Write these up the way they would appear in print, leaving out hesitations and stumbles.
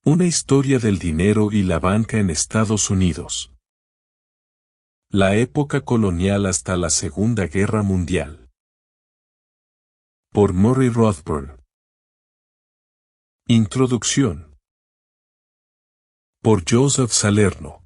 Una historia del dinero y la banca en Estados Unidos. La época colonial hasta la Segunda Guerra Mundial. Por Murray Rothbard. Introducción. Por Joseph Salerno.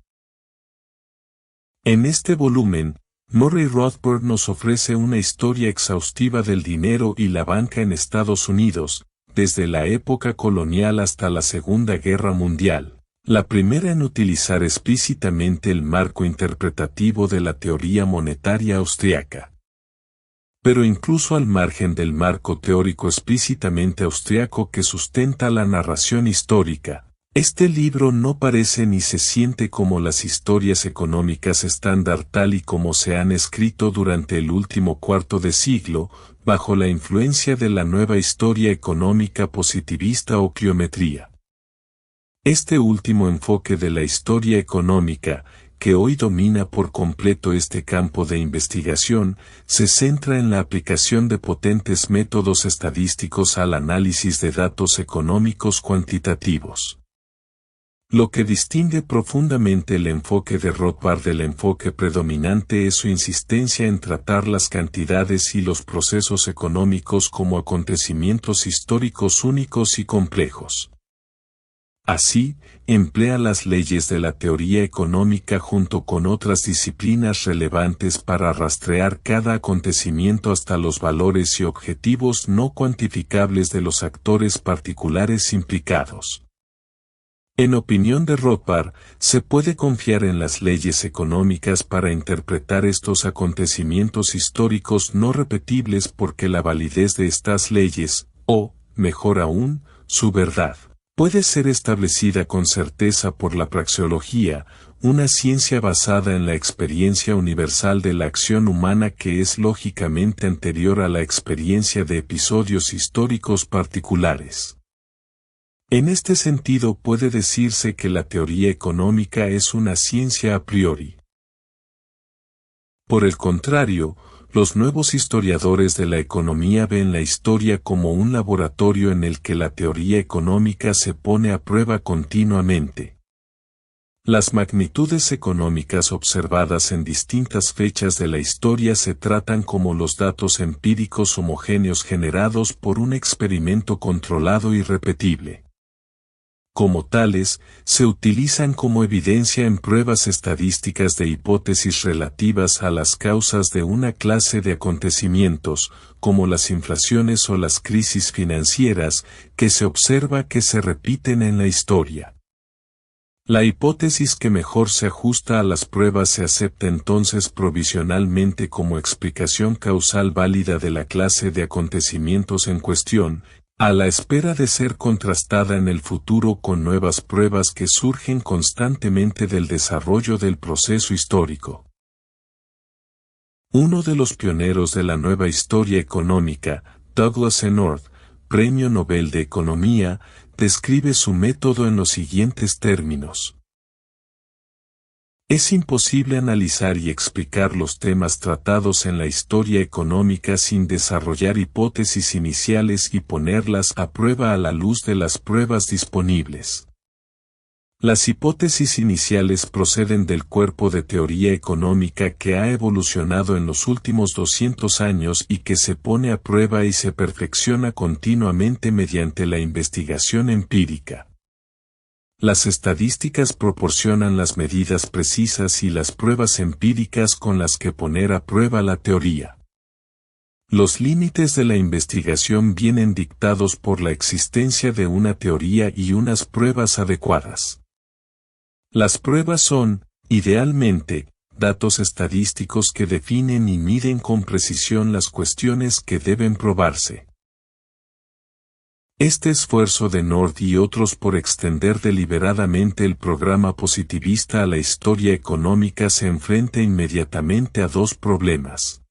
En este volumen, Murray Rothbard nos ofrece una historia exhaustiva del dinero y la banca en Estados Unidos, desde la época colonial hasta la Segunda Guerra Mundial, la primera en utilizar explícitamente el marco interpretativo de la teoría monetaria austriaca. Pero incluso al margen del marco teórico explícitamente austriaco que sustenta la narración histórica, este libro no parece ni se siente como las historias económicas estándar tal y como se han escrito durante el último cuarto de siglo, bajo la influencia de la nueva historia económica positivista o cliometría. Este último enfoque de la historia económica, que hoy domina por completo este campo de investigación, se centra en la aplicación de potentes métodos estadísticos al análisis de datos económicos cuantitativos. Lo que distingue profundamente el enfoque de Rothbard del enfoque predominante es su insistencia en tratar las cantidades y los procesos económicos como acontecimientos históricos únicos y complejos. Así, emplea las leyes de la teoría económica junto con otras disciplinas relevantes para rastrear cada acontecimiento hasta los valores y objetivos no cuantificables de los actores particulares implicados. En opinión de Rothbard, se puede confiar en las leyes económicas para interpretar estos acontecimientos históricos no repetibles porque la validez de estas leyes, o, mejor aún, su verdad, puede ser establecida con certeza por la praxeología, una ciencia basada en la experiencia universal de la acción humana que es lógicamente anterior a la experiencia de episodios históricos particulares. En este sentido puede decirse que la teoría económica es una ciencia a priori. Por el contrario, los nuevos historiadores de la economía ven la historia como un laboratorio en el que la teoría económica se pone a prueba continuamente. Las magnitudes económicas observadas en distintas fechas de la historia se tratan como los datos empíricos homogéneos generados por un experimento controlado y repetible. Como tales, se utilizan como evidencia en pruebas estadísticas de hipótesis relativas a las causas de una clase de acontecimientos, como las inflaciones o las crisis financieras, que se observa que se repiten en la historia. La hipótesis que mejor se ajusta a las pruebas se acepta entonces provisionalmente como explicación causal válida de la clase de acontecimientos en cuestión, a la espera de ser contrastada en el futuro con nuevas pruebas que surgen constantemente del desarrollo del proceso histórico. Uno de los pioneros de la nueva historia económica, Douglas E. North, Premio Nobel de Economía, describe su método en los siguientes términos. Es imposible analizar y explicar los temas tratados en la historia económica sin desarrollar hipótesis iniciales y ponerlas a prueba a la luz de las pruebas disponibles. Las hipótesis iniciales proceden del cuerpo de teoría económica que ha evolucionado en los últimos 200 años y que se pone a prueba y se perfecciona continuamente mediante la investigación empírica. Las estadísticas proporcionan las medidas precisas y las pruebas empíricas con las que poner a prueba la teoría. Los límites de la investigación vienen dictados por la existencia de una teoría y unas pruebas adecuadas. Las pruebas son, idealmente, datos estadísticos que definen y miden con precisión las cuestiones que deben probarse. Este esfuerzo de North y otros por extender deliberadamente el programa positivista a la historia económica se enfrenta inmediatamente a dos problemas.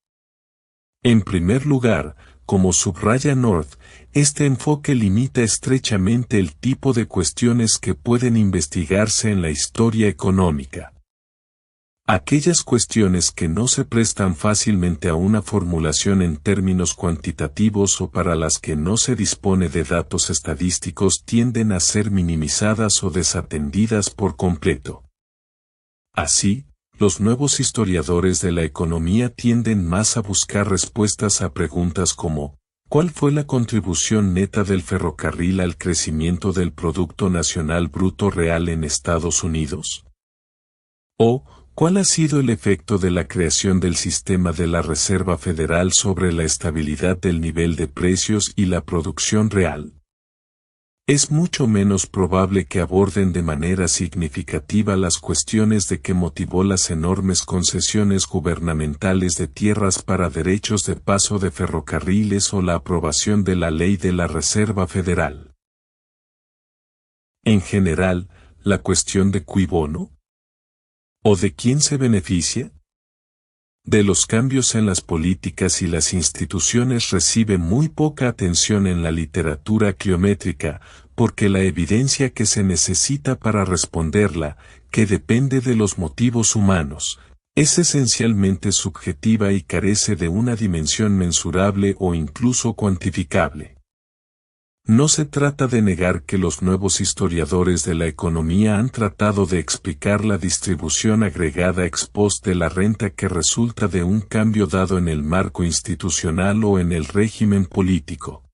En primer lugar, como subraya North, este enfoque limita estrechamente el tipo de cuestiones que pueden investigarse en la historia económica. Aquellas cuestiones que no se prestan fácilmente a una formulación en términos cuantitativos o para las que no se dispone de datos estadísticos tienden a ser minimizadas o desatendidas por completo. Así, los nuevos historiadores de la economía tienden más a buscar respuestas a preguntas como, ¿cuál fue la contribución neta del ferrocarril al crecimiento del Producto Nacional Bruto Real en Estados Unidos? ¿O, cuál ha sido el efecto de la creación del sistema de la Reserva Federal sobre la estabilidad del nivel de precios y la producción real? Es mucho menos probable que aborden de manera significativa las cuestiones de qué motivó las enormes concesiones gubernamentales de tierras para derechos de paso de ferrocarriles o la aprobación de la Ley de la Reserva Federal. En general, la cuestión de cui bono, ¿o de quién se beneficia?, de los cambios en las políticas y las instituciones recibe muy poca atención en la literatura cliométrica, porque la evidencia que se necesita para responderla, que depende de los motivos humanos, es esencialmente subjetiva y carece de una dimensión mensurable o incluso cuantificable. No se trata de negar que los nuevos historiadores de la economía han tratado de explicar la distribución agregada ex post de la renta que resulta de un cambio dado en el marco institucional o en el régimen político.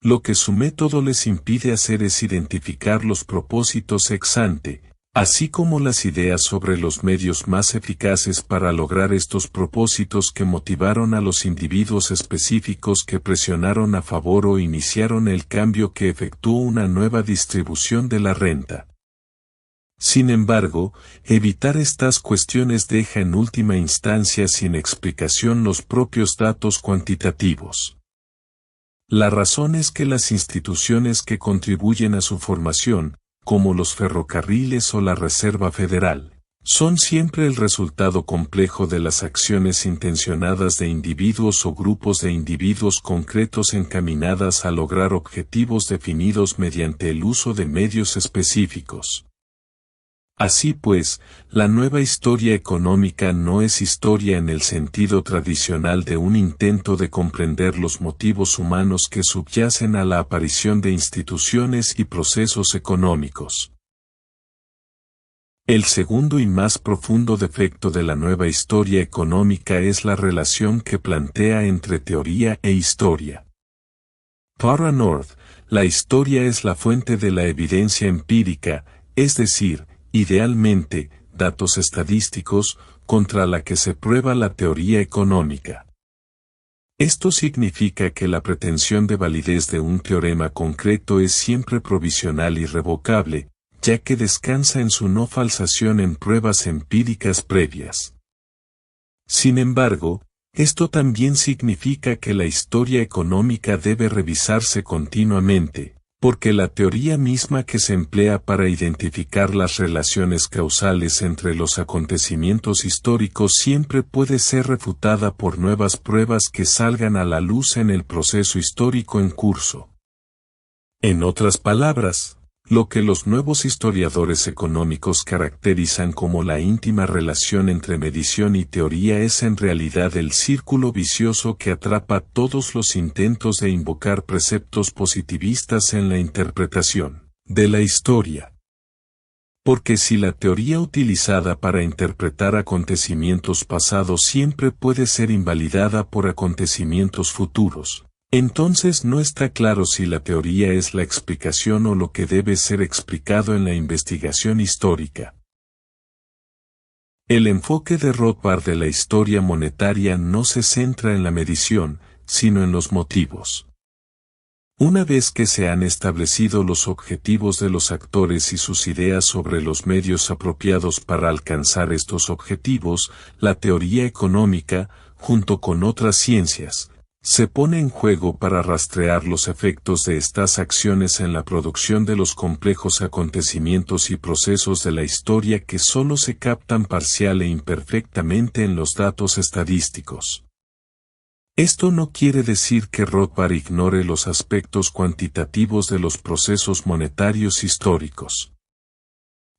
Lo que su método les impide hacer es identificar los propósitos ex ante, así como las ideas sobre los medios más eficaces para lograr estos propósitos que motivaron a los individuos específicos que presionaron a favor o iniciaron el cambio que efectuó una nueva distribución de la renta. Sin embargo, evitar estas cuestiones deja en última instancia sin explicación los propios datos cuantitativos. La razón es que las instituciones que contribuyen a su formación, como los ferrocarriles o la Reserva Federal, son siempre el resultado complejo de las acciones intencionadas de individuos o grupos de individuos concretos encaminadas a lograr objetivos definidos mediante el uso de medios específicos. Así pues, la nueva historia económica no es historia en el sentido tradicional de un intento de comprender los motivos humanos que subyacen a la aparición de instituciones y procesos económicos. El segundo y más profundo defecto de la nueva historia económica es la relación que plantea entre teoría e historia. Para North, la historia es la fuente de la evidencia empírica, es decir, idealmente, datos estadísticos, contra la que se prueba la teoría económica. Esto significa que la pretensión de validez de un teorema concreto es siempre provisional y revocable, ya que descansa en su no falsación en pruebas empíricas previas. Sin embargo, esto también significa que la historia económica debe revisarse continuamente, porque la teoría misma que se emplea para identificar las relaciones causales entre los acontecimientos históricos siempre puede ser refutada por nuevas pruebas que salgan a la luz en el proceso histórico en curso. En otras palabras, lo que los nuevos historiadores económicos caracterizan como la íntima relación entre medición y teoría es en realidad el círculo vicioso que atrapa todos los intentos de invocar preceptos positivistas en la interpretación de la historia. Porque si la teoría utilizada para interpretar acontecimientos pasados siempre puede ser invalidada por acontecimientos futuros, entonces no está claro si la teoría es la explicación o lo que debe ser explicado en la investigación histórica. El enfoque de Rothbard de la historia monetaria no se centra en la medición, sino en los motivos. Una vez que se han establecido los objetivos de los actores y sus ideas sobre los medios apropiados para alcanzar estos objetivos, la teoría económica, junto con otras ciencias, se pone en juego para rastrear los efectos de estas acciones en la producción de los complejos acontecimientos y procesos de la historia que solo se captan parcial e imperfectamente en los datos estadísticos. Esto no quiere decir que Rothbard ignore los aspectos cuantitativos de los procesos monetarios históricos.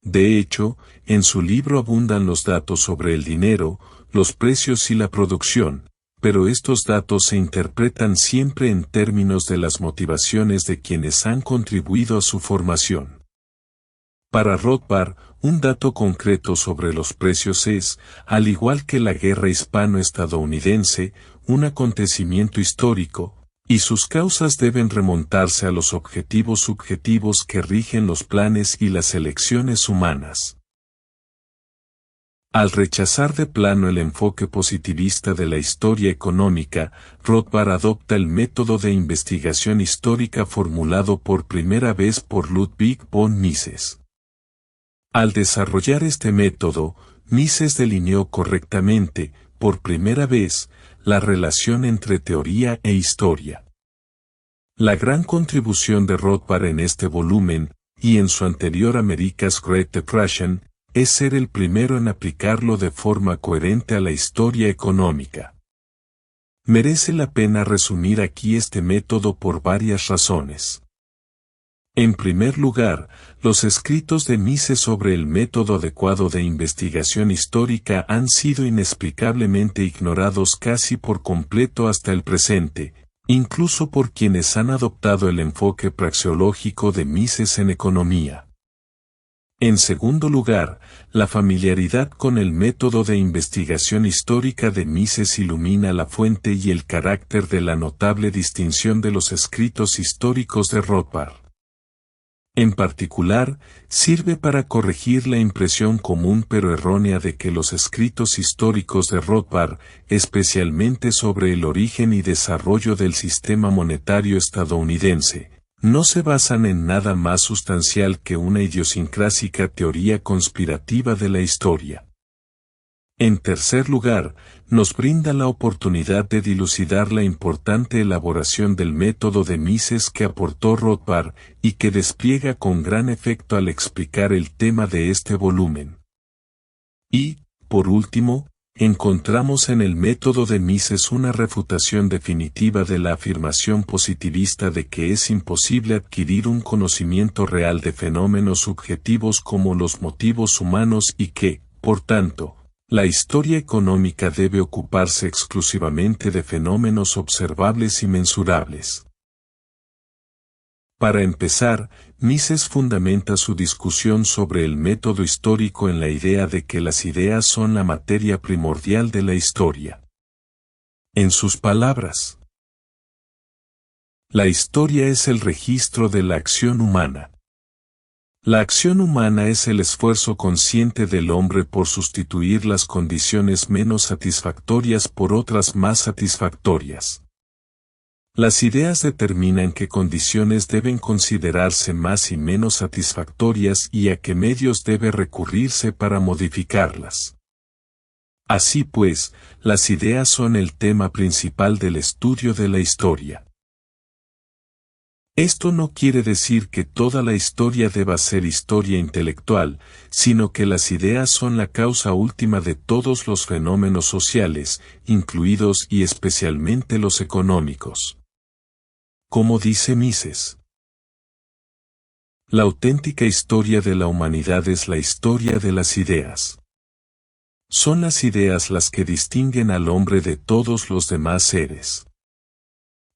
De hecho, en su libro abundan los datos sobre el dinero, los precios y la producción, pero estos datos se interpretan siempre en términos de las motivaciones de quienes han contribuido a su formación. Para Rothbard, un dato concreto sobre los precios es, al igual que la guerra hispano-estadounidense, un acontecimiento histórico, y sus causas deben remontarse a los objetivos subjetivos que rigen los planes y las elecciones humanas. Al rechazar de plano el enfoque positivista de la historia económica, Rothbard adopta el método de investigación histórica formulado por primera vez por Ludwig von Mises. Al desarrollar este método, Mises delineó correctamente, por primera vez, la relación entre teoría e historia. La gran contribución de Rothbard en este volumen, y en su anterior America's Great Depression, es ser el primero en aplicarlo de forma coherente a la historia económica. Merece la pena resumir aquí este método por varias razones. En primer lugar, los escritos de Mises sobre el método adecuado de investigación histórica han sido inexplicablemente ignorados casi por completo hasta el presente, incluso por quienes han adoptado el enfoque praxeológico de Mises en economía. En segundo lugar, la familiaridad con el método de investigación histórica de Mises ilumina la fuente y el carácter de la notable distinción de los escritos históricos de Rothbard. En particular, sirve para corregir la impresión común pero errónea de que los escritos históricos de Rothbard, especialmente sobre el origen y desarrollo del sistema monetario estadounidense, no se basan en nada más sustancial que una idiosincrásica teoría conspirativa de la historia. En tercer lugar, nos brinda la oportunidad de dilucidar la importante elaboración del método de Mises que aportó Rothbard y que despliega con gran efecto al explicar el tema de este volumen. Y, por último, encontramos en el método de Mises una refutación definitiva de la afirmación positivista de que es imposible adquirir un conocimiento real de fenómenos subjetivos como los motivos humanos y que, por tanto, la historia económica debe ocuparse exclusivamente de fenómenos observables y mensurables. Para empezar, Mises fundamenta su discusión sobre el método histórico en la idea de que las ideas son la materia primordial de la historia. En sus palabras, la historia es el registro de la acción humana. La acción humana es el esfuerzo consciente del hombre por sustituir las condiciones menos satisfactorias por otras más satisfactorias. Las ideas determinan qué condiciones deben considerarse más y menos satisfactorias y a qué medios debe recurrirse para modificarlas. Así pues, las ideas son el tema principal del estudio de la historia. Esto no quiere decir que toda la historia deba ser historia intelectual, sino que las ideas son la causa última de todos los fenómenos sociales, incluidos y especialmente los económicos. Como dice Mises, la auténtica historia de la humanidad es la historia de las ideas. Son las ideas las que distinguen al hombre de todos los demás seres.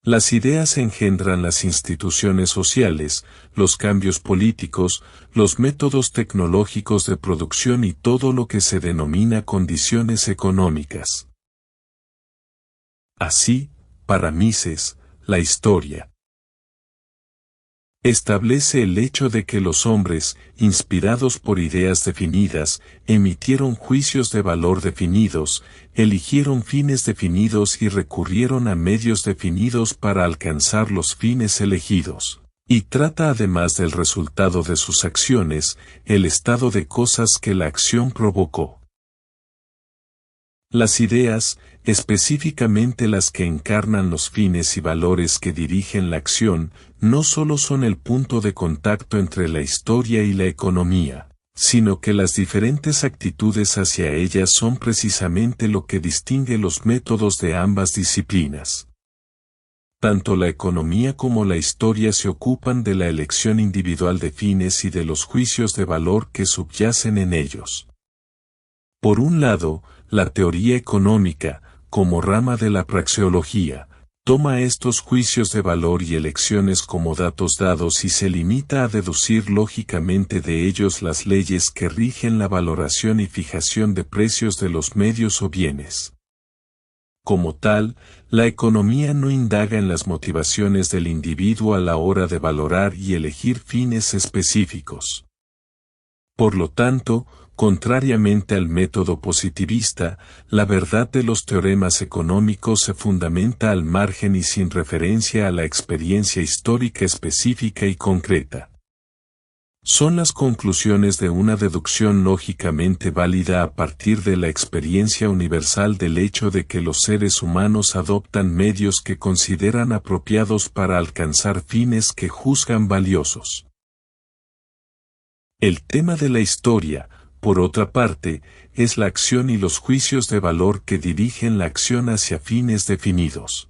Las ideas engendran las instituciones sociales, los cambios políticos, los métodos tecnológicos de producción y todo lo que se denomina condiciones económicas. Así, para Mises, la historia establece el hecho de que los hombres, inspirados por ideas definidas, emitieron juicios de valor definidos, eligieron fines definidos y recurrieron a medios definidos para alcanzar los fines elegidos. Y trata además del resultado de sus acciones, el estado de cosas que la acción provocó. Las ideas, específicamente las que encarnan los fines y valores que dirigen la acción, no solo son el punto de contacto entre la historia y la economía, sino que las diferentes actitudes hacia ellas son precisamente lo que distingue los métodos de ambas disciplinas. Tanto la economía como la historia se ocupan de la elección individual de fines y de los juicios de valor que subyacen en ellos. Por un lado, la teoría económica, como rama de la praxeología, toma estos juicios de valor y elecciones como datos dados y se limita a deducir lógicamente de ellos las leyes que rigen la valoración y fijación de precios de los medios o bienes. Como tal, la economía no indaga en las motivaciones del individuo a la hora de valorar y elegir fines específicos. Por lo tanto, contrariamente al método positivista, la verdad de los teoremas económicos se fundamenta al margen y sin referencia a la experiencia histórica específica y concreta. Son las conclusiones de una deducción lógicamente válida a partir de la experiencia universal del hecho de que los seres humanos adoptan medios que consideran apropiados para alcanzar fines que juzgan valiosos. El tema de la historia, por otra parte, es la acción y los juicios de valor que dirigen la acción hacia fines definidos.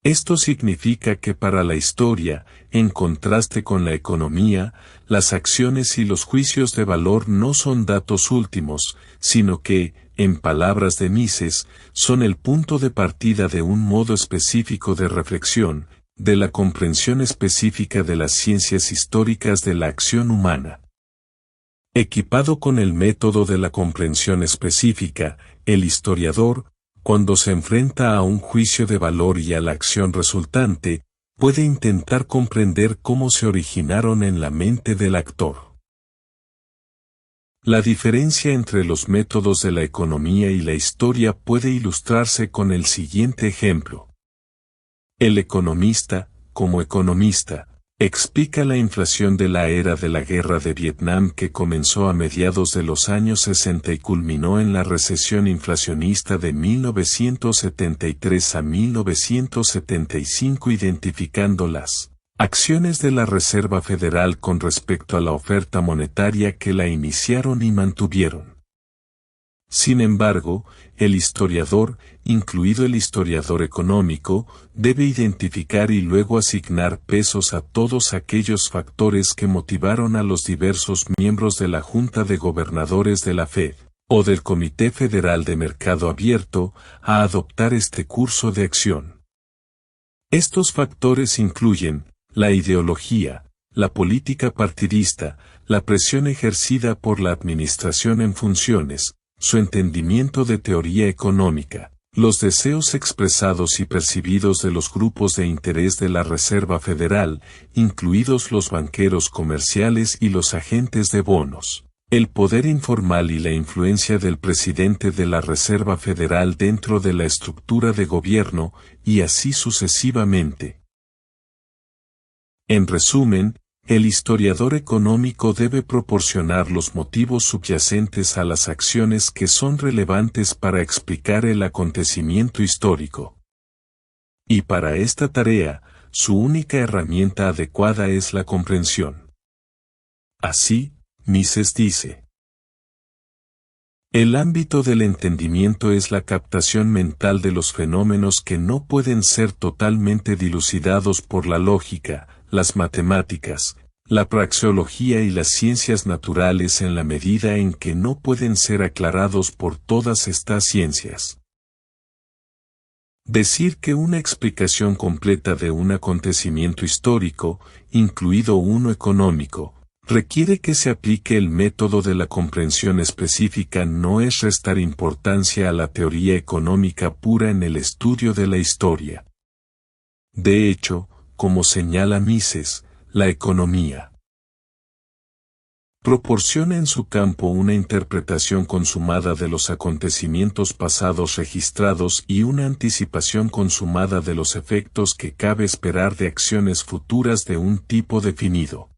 Esto significa que para la historia, en contraste con la economía, las acciones y los juicios de valor no son datos últimos, sino que, en palabras de Mises, son el punto de partida de un modo específico de reflexión, de la comprensión específica de las ciencias históricas de la acción humana. Equipado con el método de la comprensión específica, el historiador, cuando se enfrenta a un juicio de valor y a la acción resultante, puede intentar comprender cómo se originaron en la mente del actor. La diferencia entre los métodos de la economía y la historia puede ilustrarse con el siguiente ejemplo. El economista, como economista, explica la inflación de la era de la guerra de Vietnam que comenzó a mediados de los años 60 y culminó en la recesión inflacionista de 1973 a 1975 identificando las acciones de la Reserva Federal con respecto a la oferta monetaria que la iniciaron y mantuvieron. Sin embargo, el historiador, incluido el historiador económico, debe identificar y luego asignar pesos a todos aquellos factores que motivaron a los diversos miembros de la Junta de Gobernadores de la Fed, o del Comité Federal de Mercado Abierto, a adoptar este curso de acción. Estos factores incluyen la ideología, la política partidista, la presión ejercida por la administración en funciones, su entendimiento de teoría económica, los deseos expresados y percibidos de los grupos de interés de la Reserva Federal, incluidos los banqueros comerciales y los agentes de bonos, el poder informal y la influencia del presidente de la Reserva Federal dentro de la estructura de gobierno, y así sucesivamente. En resumen, el historiador económico debe proporcionar los motivos subyacentes a las acciones que son relevantes para explicar el acontecimiento histórico. Y para esta tarea, su única herramienta adecuada es la comprensión. Así, Mises dice: el ámbito del entendimiento es la captación mental de los fenómenos que no pueden ser totalmente dilucidados por la lógica, las matemáticas, la praxeología y las ciencias naturales en la medida en que no pueden ser aclarados por todas estas ciencias. Decir que una explicación completa de un acontecimiento histórico, incluido uno económico, requiere que se aplique el método de la comprensión específica no es restar importancia a la teoría económica pura en el estudio de la historia. De hecho, como señala Mises, la economía proporciona en su campo una interpretación consumada de los acontecimientos pasados registrados y una anticipación consumada de los efectos que cabe esperar de acciones futuras de un tipo definido.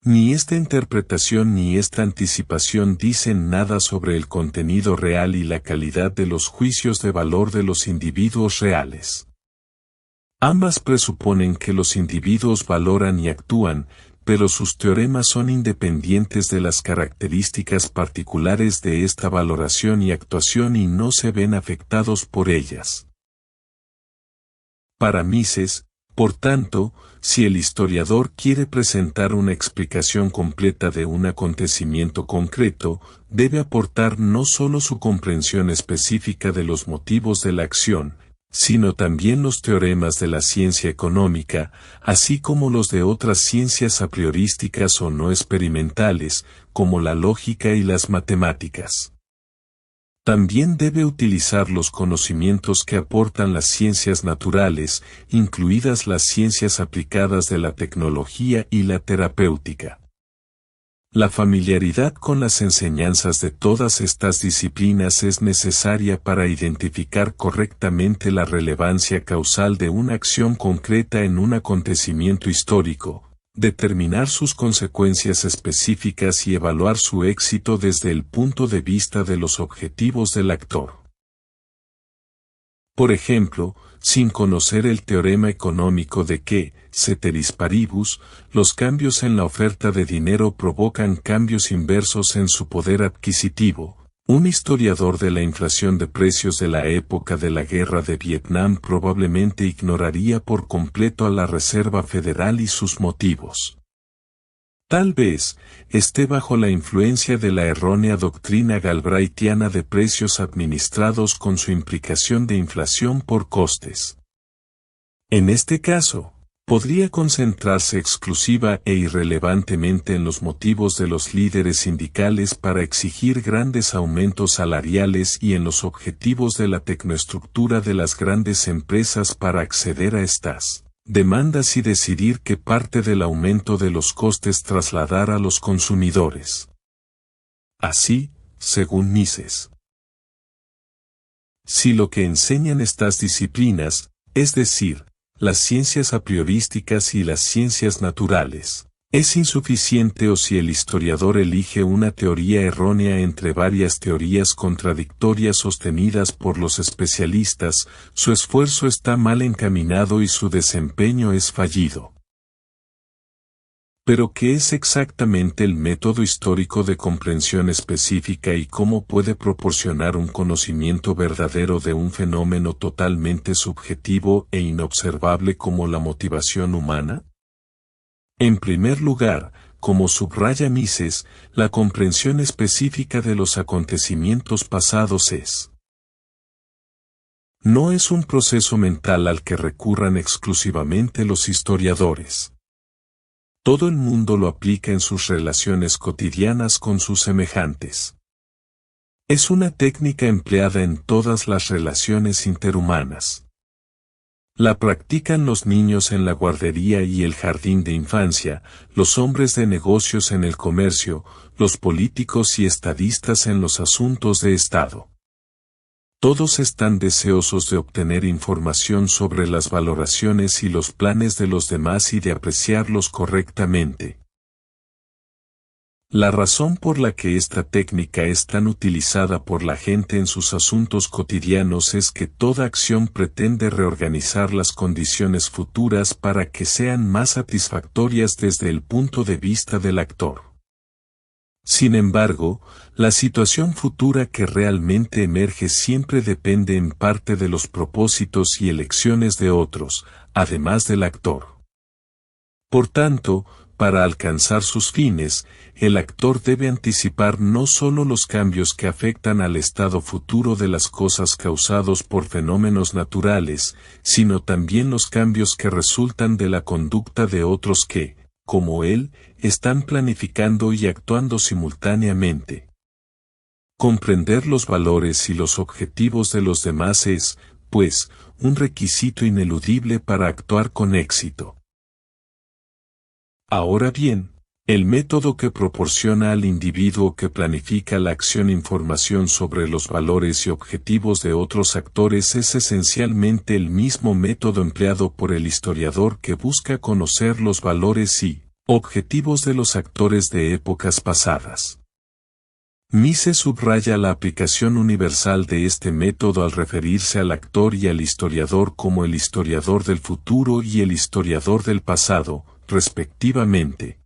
Ni esta interpretación ni esta anticipación dicen nada sobre el contenido real y la calidad de los juicios de valor de los individuos reales. Ambas presuponen que los individuos valoran y actúan, pero sus teoremas son independientes de las características particulares de esta valoración y actuación y no se ven afectados por ellas. Para Mises, por tanto, si el historiador quiere presentar una explicación completa de un acontecimiento concreto, debe aportar no solo su comprensión específica de los motivos de la acción, sino también los teoremas de la ciencia económica, así como los de otras ciencias a priorísticas o no experimentales, como la lógica y las matemáticas. También debe utilizar los conocimientos que aportan las ciencias naturales, incluidas las ciencias aplicadas de la tecnología y la terapéutica. La familiaridad con las enseñanzas de todas estas disciplinas es necesaria para identificar correctamente la relevancia causal de una acción concreta en un acontecimiento histórico, determinar sus consecuencias específicas y evaluar su éxito desde el punto de vista de los objetivos del actor. Por ejemplo, sin conocer el teorema económico de que, ceteris paribus, los cambios en la oferta de dinero provocan cambios inversos en su poder adquisitivo, un historiador de la inflación de precios de la época de la Guerra de Vietnam probablemente ignoraría por completo a la Reserva Federal y sus motivos. Tal vez esté bajo la influencia de la errónea doctrina galbraithiana de precios administrados con su implicación de inflación por costes. En este caso, podría concentrarse exclusiva e irrelevantemente en los motivos de los líderes sindicales para exigir grandes aumentos salariales y en los objetivos de la tecnoestructura de las grandes empresas para acceder a estas demandas y decidir qué parte del aumento de los costes trasladar a los consumidores. Así, según Mises, si lo que enseñan estas disciplinas, es decir, las ciencias a priorísticas y las ciencias naturales, es insuficiente o si el historiador elige una teoría errónea entre varias teorías contradictorias sostenidas por los especialistas, su esfuerzo está mal encaminado y su desempeño es fallido. Pero ¿qué es exactamente el método histórico de comprensión específica y cómo puede proporcionar un conocimiento verdadero de un fenómeno totalmente subjetivo e inobservable como la motivación humana? En primer lugar, como subraya Mises, la comprensión específica de los acontecimientos pasados no es un proceso mental al que recurran exclusivamente los historiadores. Todo el mundo lo aplica en sus relaciones cotidianas con sus semejantes. Es una técnica empleada en todas las relaciones interhumanas. La practican los niños en la guardería y el jardín de infancia, los hombres de negocios en el comercio, los políticos y estadistas en los asuntos de Estado. Todos están deseosos de obtener información sobre las valoraciones y los planes de los demás y de apreciarlos correctamente. La razón por la que esta técnica es tan utilizada por la gente en sus asuntos cotidianos es que toda acción pretende reorganizar las condiciones futuras para que sean más satisfactorias desde el punto de vista del actor. Sin embargo, la situación futura que realmente emerge siempre depende en parte de los propósitos y elecciones de otros, además del actor. Por tanto, para alcanzar sus fines, el actor debe anticipar no solo los cambios que afectan al estado futuro de las cosas causados por fenómenos naturales, sino también los cambios que resultan de la conducta de otros que, como él, están planificando y actuando simultáneamente. Comprender los valores y los objetivos de los demás es, pues, un requisito ineludible para actuar con éxito. Ahora bien, el método que proporciona al individuo que planifica la acción información sobre los valores y objetivos de otros actores es esencialmente el mismo método empleado por el historiador que busca conocer los valores y objetivos de los actores de épocas pasadas. Mises subraya la aplicación universal de este método al referirse al actor y al historiador como el historiador del futuro y el historiador del pasado, respectivamente.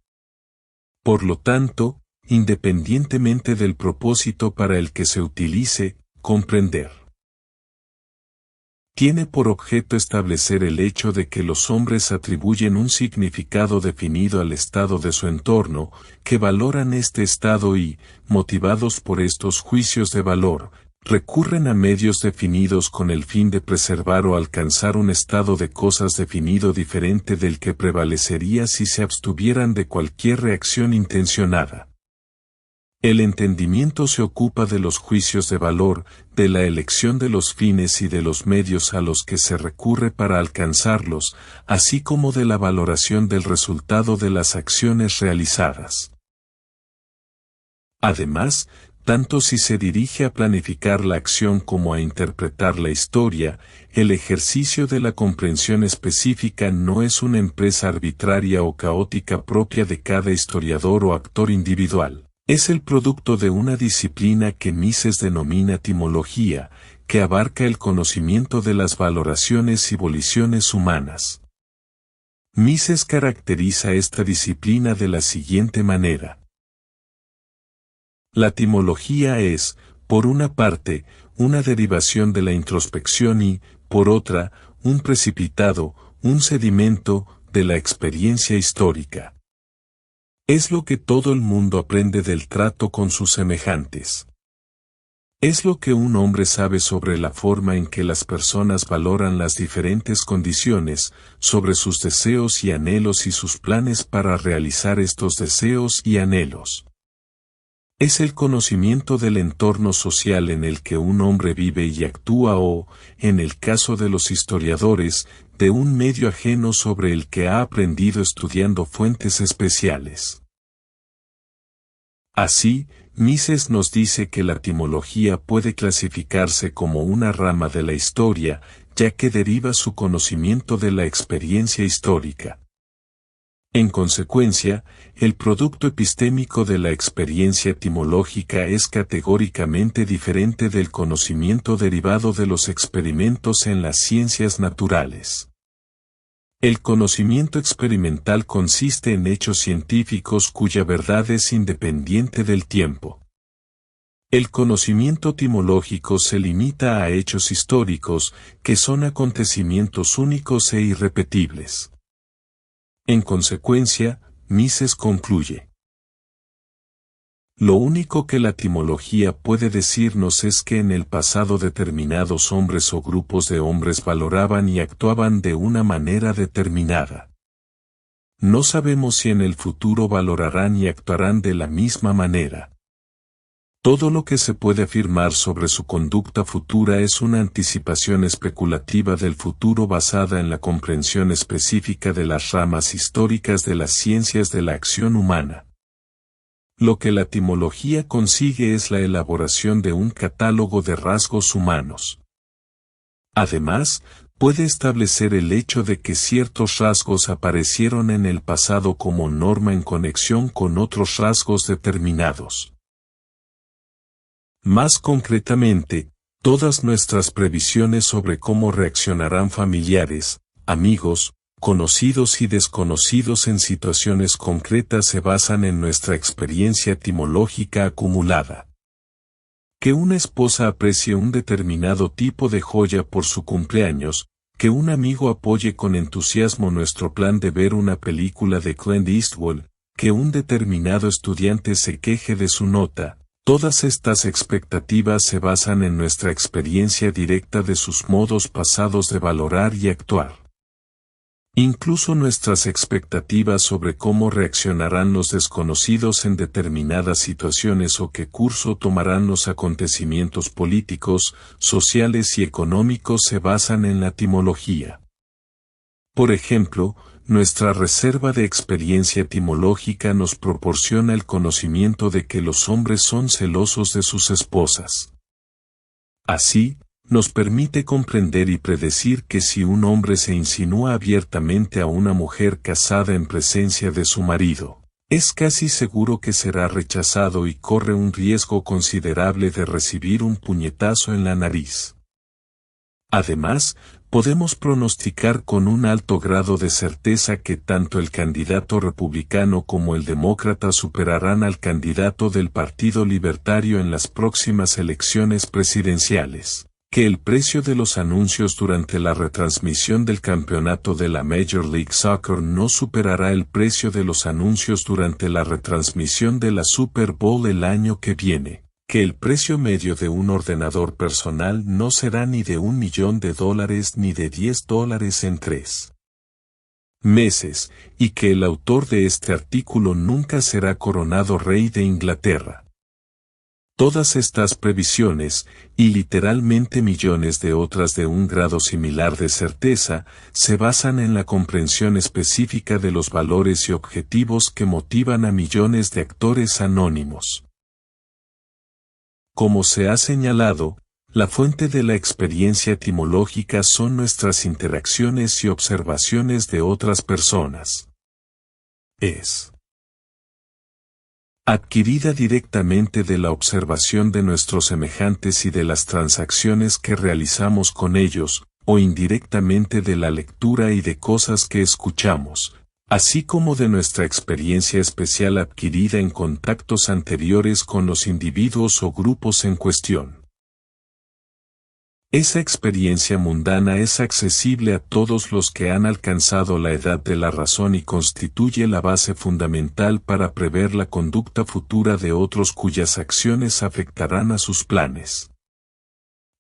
Por lo tanto, independientemente del propósito para el que se utilice, comprender tiene por objeto establecer el hecho de que los hombres atribuyen un significado definido al estado de su entorno, que valoran este estado y, motivados por estos juicios de valor, recurren a medios definidos con el fin de preservar o alcanzar un estado de cosas definido diferente del que prevalecería si se abstuvieran de cualquier reacción intencionada. El entendimiento se ocupa de los juicios de valor, de la elección de los fines y de los medios a los que se recurre para alcanzarlos, así como de la valoración del resultado de las acciones realizadas. Además, tanto si se dirige a planificar la acción como a interpretar la historia, el ejercicio de la comprensión específica no es una empresa arbitraria o caótica propia de cada historiador o actor individual. Es el producto de una disciplina que Mises denomina etimología, que abarca el conocimiento de las valoraciones y voliciones humanas. Mises caracteriza esta disciplina de la siguiente manera. La etimología es, por una parte, una derivación de la introspección y, por otra, un precipitado, un sedimento, de la experiencia histórica. Es lo que todo el mundo aprende del trato con sus semejantes. Es lo que un hombre sabe sobre la forma en que las personas valoran las diferentes condiciones, sobre sus deseos y anhelos y sus planes para realizar estos deseos y anhelos. Es el conocimiento del entorno social en el que un hombre vive y actúa o, en el caso de los historiadores, de un medio ajeno sobre el que ha aprendido estudiando fuentes especiales. Así, Mises nos dice que la etimología puede clasificarse como una rama de la historia, ya que deriva su conocimiento de la experiencia histórica. En consecuencia, el producto epistémico de la experiencia etimológica es categóricamente diferente del conocimiento derivado de los experimentos en las ciencias naturales. El conocimiento experimental consiste en hechos científicos cuya verdad es independiente del tiempo. El conocimiento etimológico se limita a hechos históricos, que son acontecimientos únicos e irrepetibles. En consecuencia, Mises concluye. Lo único que la etimología puede decirnos es que en el pasado determinados hombres o grupos de hombres valoraban y actuaban de una manera determinada. No sabemos si en el futuro valorarán y actuarán de la misma manera. Todo lo que se puede afirmar sobre su conducta futura es una anticipación especulativa del futuro basada en la comprensión específica de las ramas históricas de las ciencias de la acción humana. Lo que la etimología consigue es la elaboración de un catálogo de rasgos humanos. Además, puede establecer el hecho de que ciertos rasgos aparecieron en el pasado como norma en conexión con otros rasgos determinados. Más concretamente, todas nuestras previsiones sobre cómo reaccionarán familiares, amigos, conocidos y desconocidos en situaciones concretas se basan en nuestra experiencia etimológica acumulada. Que una esposa aprecie un determinado tipo de joya por su cumpleaños, que un amigo apoye con entusiasmo nuestro plan de ver una película de Clint Eastwood, que un determinado estudiante se queje de su nota. Todas estas expectativas se basan en nuestra experiencia directa de sus modos pasados de valorar y actuar. Incluso nuestras expectativas sobre cómo reaccionarán los desconocidos en determinadas situaciones o qué curso tomarán los acontecimientos políticos, sociales y económicos se basan en la etimología. Por ejemplo, nuestra reserva de experiencia etimológica nos proporciona el conocimiento de que los hombres son celosos de sus esposas. Así, nos permite comprender y predecir que si un hombre se insinúa abiertamente a una mujer casada en presencia de su marido, es casi seguro que será rechazado y corre un riesgo considerable de recibir un puñetazo en la nariz. Además, podemos pronosticar con un alto grado de certeza que tanto el candidato republicano como el demócrata superarán al candidato del Partido Libertario en las próximas elecciones presidenciales. que el precio de los anuncios durante la retransmisión del campeonato de la Major League Soccer no superará el precio de los anuncios durante la retransmisión de la Super Bowl el año que viene, que el precio medio de un ordenador personal no será ni de $1 millón ni de $10 en 3 meses, y que el autor de este artículo nunca será coronado rey de Inglaterra. Todas estas previsiones, y literalmente millones de otras de un grado similar de certeza, se basan en la comprensión específica de los valores y objetivos que motivan a millones de actores anónimos. Como se ha señalado, la fuente de la experiencia etimológica son nuestras interacciones y observaciones de otras personas. Es adquirida directamente de la observación de nuestros semejantes y de las transacciones que realizamos con ellos, o indirectamente de la lectura y de cosas que escuchamos, así como de nuestra experiencia especial adquirida en contactos anteriores con los individuos o grupos en cuestión. Esa experiencia mundana es accesible a todos los que han alcanzado la edad de la razón y constituye la base fundamental para prever la conducta futura de otros cuyas acciones afectarán a sus planes.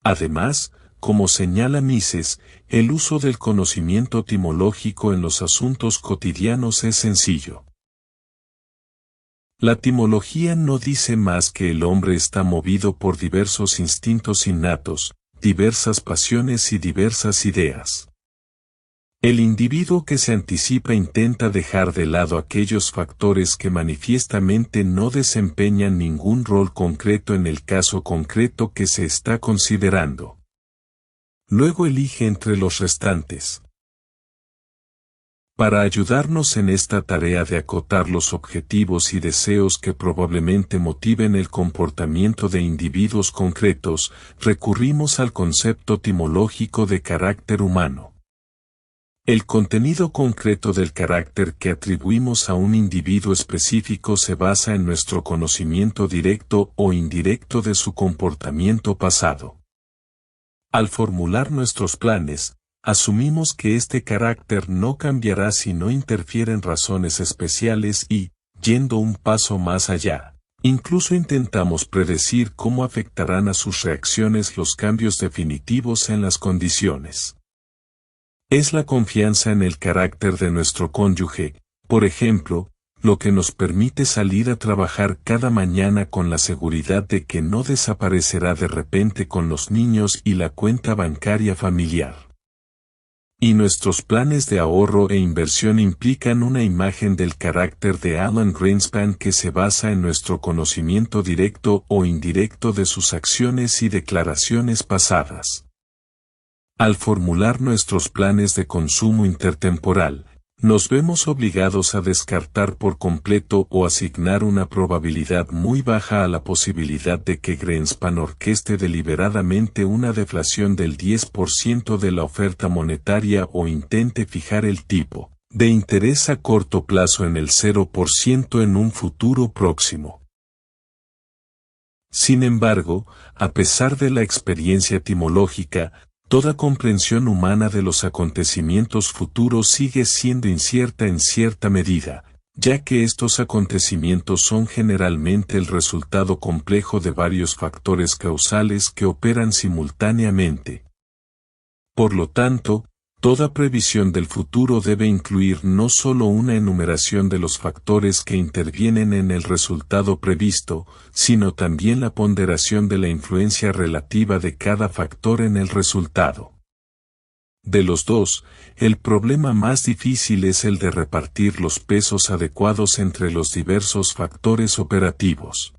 Además, como señala Mises, el uso del conocimiento etimológico en los asuntos cotidianos es sencillo. La etimología no dice más que el hombre está movido por diversos instintos innatos, diversas pasiones y diversas ideas. El individuo que se anticipa intenta dejar de lado aquellos factores que manifiestamente no desempeñan ningún rol concreto en el caso concreto que se está considerando. Luego elige entre los restantes. Para ayudarnos en esta tarea de acotar los objetivos y deseos que probablemente motiven el comportamiento de individuos concretos, recurrimos al concepto etimológico de carácter humano. El contenido concreto del carácter que atribuimos a un individuo específico se basa en nuestro conocimiento directo o indirecto de su comportamiento pasado. Al formular nuestros planes, asumimos que este carácter no cambiará si no interfieren razones especiales y, yendo un paso más allá, incluso intentamos predecir cómo afectarán a sus reacciones los cambios definitivos en las condiciones. Es la confianza en el carácter de nuestro cónyuge, por ejemplo, lo que nos permite salir a trabajar cada mañana con la seguridad de que no desaparecerá de repente con los niños y la cuenta bancaria familiar. Y nuestros planes de ahorro e inversión implican una imagen del carácter de Alan Greenspan que se basa en nuestro conocimiento directo o indirecto de sus acciones y declaraciones pasadas. Al formular nuestros planes de consumo intertemporal, nos vemos obligados a descartar por completo o asignar una probabilidad muy baja a la posibilidad de que Greenspan orqueste deliberadamente una deflación del 10% de la oferta monetaria o intente fijar el tipo de interés a corto plazo en el 0% en un futuro próximo. Sin embargo, a pesar de la experiencia etimológica, toda comprensión humana de los acontecimientos futuros sigue siendo incierta en cierta medida, ya que estos acontecimientos son generalmente el resultado complejo de varios factores causales que operan simultáneamente. Por lo tanto, toda previsión del futuro debe incluir no solo una enumeración de los factores que intervienen en el resultado previsto, sino también la ponderación de la influencia relativa de cada factor en el resultado. De los dos, el problema más difícil es el de repartir los pesos adecuados entre los diversos factores operativos.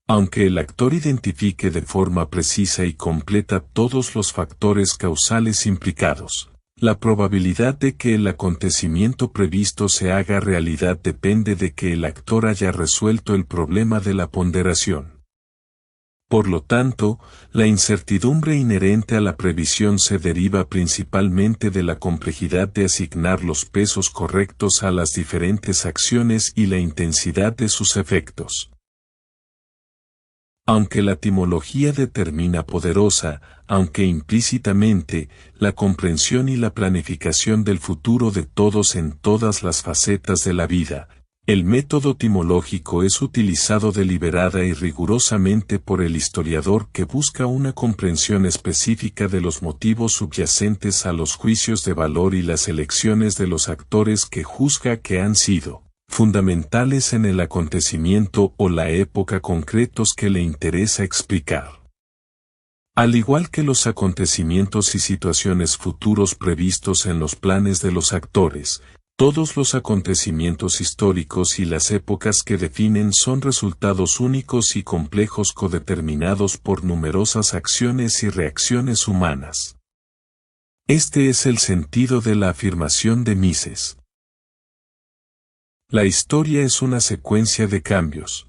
Aunque el actor identifique de forma precisa y completa todos los factores causales implicados, la probabilidad de que el acontecimiento previsto se haga realidad depende de que el actor haya resuelto el problema de la ponderación. Por lo tanto, la incertidumbre inherente a la previsión se deriva principalmente de la complejidad de asignar los pesos correctos a las diferentes acciones y la intensidad de sus efectos. Aunque la etimología determina poderosa, aunque implícitamente, la comprensión y la planificación del futuro de todos en todas las facetas de la vida, el método etimológico es utilizado deliberada y rigurosamente por el historiador que busca una comprensión específica de los motivos subyacentes a los juicios de valor y las elecciones de los actores que juzga que han sido fundamentales en el acontecimiento o la época concretos que le interesa explicar. Al igual que los acontecimientos y situaciones futuros previstos en los planes de los actores, todos los acontecimientos históricos y las épocas que definen son resultados únicos y complejos codeterminados por numerosas acciones y reacciones humanas. Este es el sentido de la afirmación de Mises. La historia es una secuencia de cambios.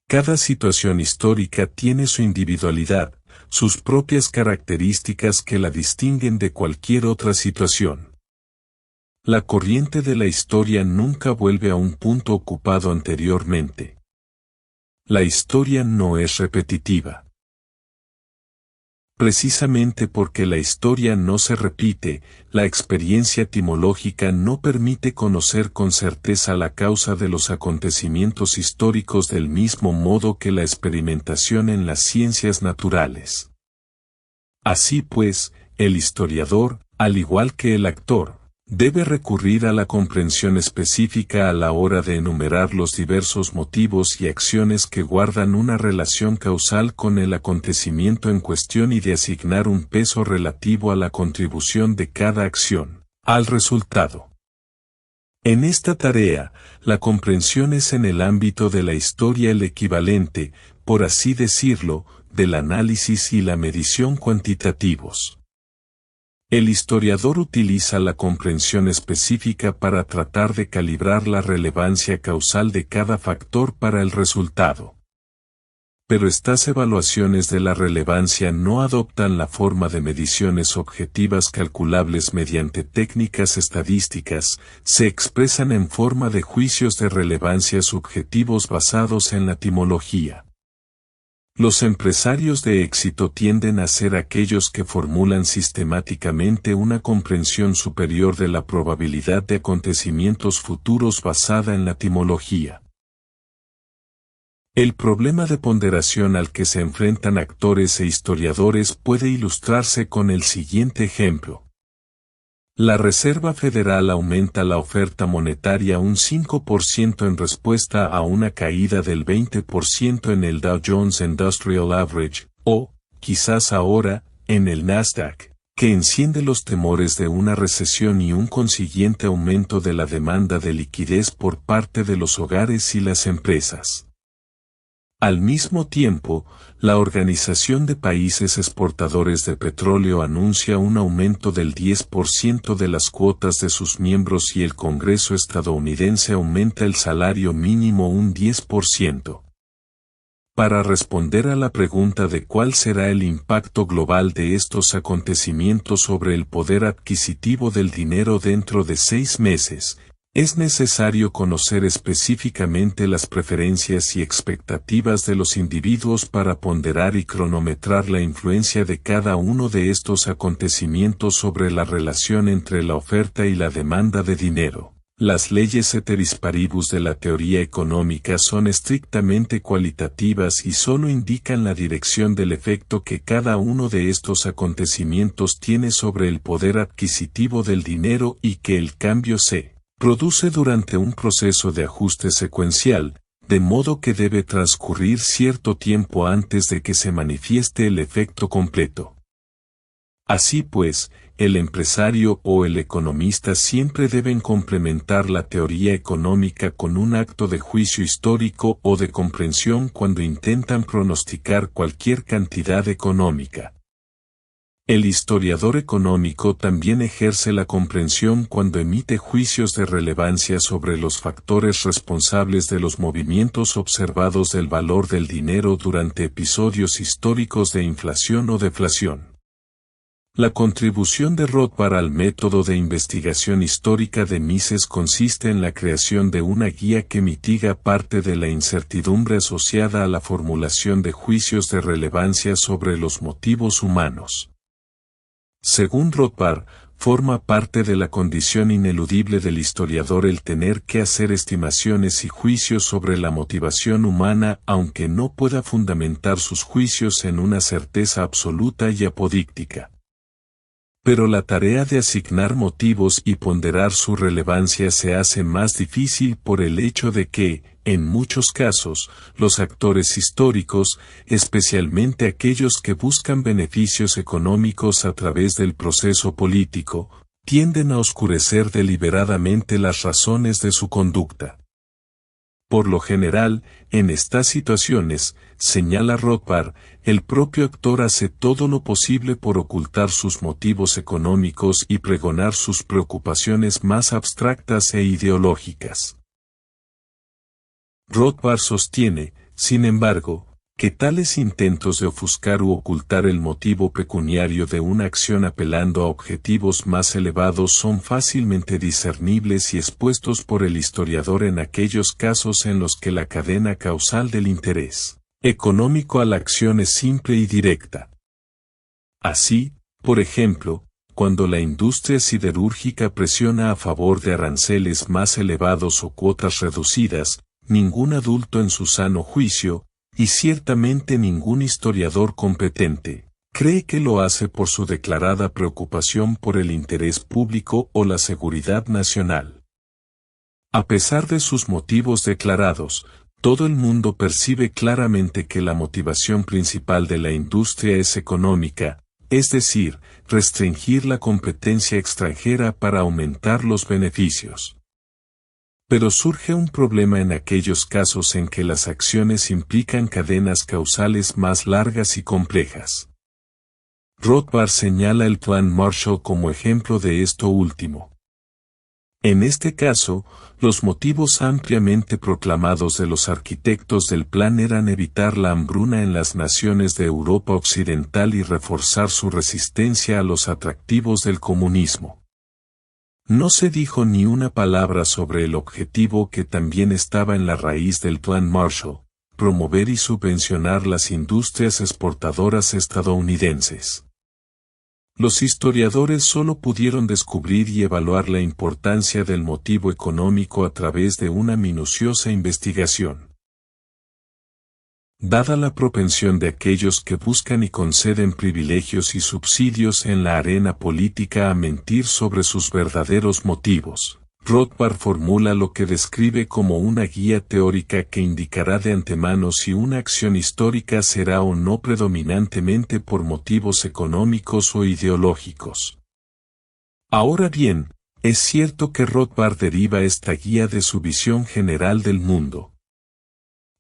Cada situación histórica tiene su individualidad, sus propias características que la distinguen de cualquier otra situación. La corriente de la historia nunca vuelve a un punto ocupado anteriormente. La historia no es repetitiva. Precisamente porque la historia no se repite, la experiencia etimológica no permite conocer con certeza la causa de los acontecimientos históricos del mismo modo que la experimentación en las ciencias naturales. Así pues, el historiador, al igual que el actor, debe recurrir a la comprensión específica a la hora de enumerar los diversos motivos y acciones que guardan una relación causal con el acontecimiento en cuestión y de asignar un peso relativo a la contribución de cada acción al resultado. En esta tarea, la comprensión es en el ámbito de la historia el equivalente, por así decirlo, del análisis y la medición cuantitativos. El historiador utiliza la comprensión específica para tratar de calibrar la relevancia causal de cada factor para el resultado. Pero estas evaluaciones de la relevancia no adoptan la forma de mediciones objetivas calculables mediante técnicas estadísticas, se expresan en forma de juicios de relevancia subjetivos basados en la etimología. Los empresarios de éxito tienden a ser aquellos que formulan sistemáticamente una comprensión superior de la probabilidad de acontecimientos futuros basada en la etimología. El problema de ponderación al que se enfrentan actores e historiadores puede ilustrarse con el siguiente ejemplo. La Reserva Federal aumenta la oferta monetaria un 5% en respuesta a una caída del 20% en el Dow Jones Industrial Average, o, quizás ahora, en el Nasdaq, que enciende los temores de una recesión y un consiguiente aumento de la demanda de liquidez por parte de los hogares y las empresas. Al mismo tiempo, la Organización de Países Exportadores de Petróleo anuncia un aumento del 10% de las cuotas de sus miembros y el Congreso estadounidense aumenta el salario mínimo un 10%. Para responder a la pregunta de cuál será el impacto global de estos acontecimientos sobre el poder adquisitivo del dinero dentro de 6 meses, es necesario conocer específicamente las preferencias y expectativas de los individuos para ponderar y cronometrar la influencia de cada uno de estos acontecimientos sobre la relación entre la oferta y la demanda de dinero. Las leyes ceteris paribus de la teoría económica son estrictamente cualitativas y solo indican la dirección del efecto que cada uno de estos acontecimientos tiene sobre el poder adquisitivo del dinero y que el cambio se produce durante un proceso de ajuste secuencial, de modo que debe transcurrir cierto tiempo antes de que se manifieste el efecto completo. Así pues, el empresario o el economista siempre deben complementar la teoría económica con un acto de juicio histórico o de comprensión cuando intentan pronosticar cualquier cantidad económica. El historiador económico también ejerce la comprensión cuando emite juicios de relevancia sobre los factores responsables de los movimientos observados del valor del dinero durante episodios históricos de inflación o deflación. La contribución de Rothbard al método de investigación histórica de Mises consiste en la creación de una guía que mitiga parte de la incertidumbre asociada a la formulación de juicios de relevancia sobre los motivos humanos. Según Rothbard, forma parte de la condición ineludible del historiador el tener que hacer estimaciones y juicios sobre la motivación humana aunque no pueda fundamentar sus juicios en una certeza absoluta y apodíctica. Pero la tarea de asignar motivos y ponderar su relevancia se hace más difícil por el hecho de que, en muchos casos, los actores históricos, especialmente aquellos que buscan beneficios económicos a través del proceso político, tienden a oscurecer deliberadamente las razones de su conducta. Por lo general, en estas situaciones, señala Rothbard, el propio actor hace todo lo posible por ocultar sus motivos económicos y pregonar sus preocupaciones más abstractas e ideológicas. Rothbard sostiene, sin embargo, que tales intentos de ofuscar u ocultar el motivo pecuniario de una acción apelando a objetivos más elevados son fácilmente discernibles y expuestos por el historiador en aquellos casos en los que la cadena causal del interés económico a la acción es simple y directa. Así, por ejemplo, cuando la industria siderúrgica presiona a favor de aranceles más elevados o cuotas reducidas, ningún adulto en su sano juicio, y ciertamente ningún historiador competente, cree que lo hace por su declarada preocupación por el interés público o la seguridad nacional. A pesar de sus motivos declarados, todo el mundo percibe claramente que la motivación principal de la industria es económica, es decir, restringir la competencia extranjera para aumentar los beneficios. Pero surge un problema en aquellos casos en que las acciones implican cadenas causales más largas y complejas. Rothbard señala el Plan Marshall como ejemplo de esto último. En este caso, los motivos ampliamente proclamados de los arquitectos del plan eran evitar la hambruna en las naciones de Europa Occidental y reforzar su resistencia a los atractivos del comunismo. No se dijo ni una palabra sobre el objetivo que también estaba en la raíz del Plan Marshall, promover y subvencionar las industrias exportadoras estadounidenses. Los historiadores solo pudieron descubrir y evaluar la importancia del motivo económico a través de una minuciosa investigación. Dada la propensión de aquellos que buscan y conceden privilegios y subsidios en la arena política a mentir sobre sus verdaderos motivos, Rothbard formula lo que describe como una guía teórica que indicará de antemano si una acción histórica será o no predominantemente por motivos económicos o ideológicos. Ahora bien, es cierto que Rothbard deriva esta guía de su visión general del mundo.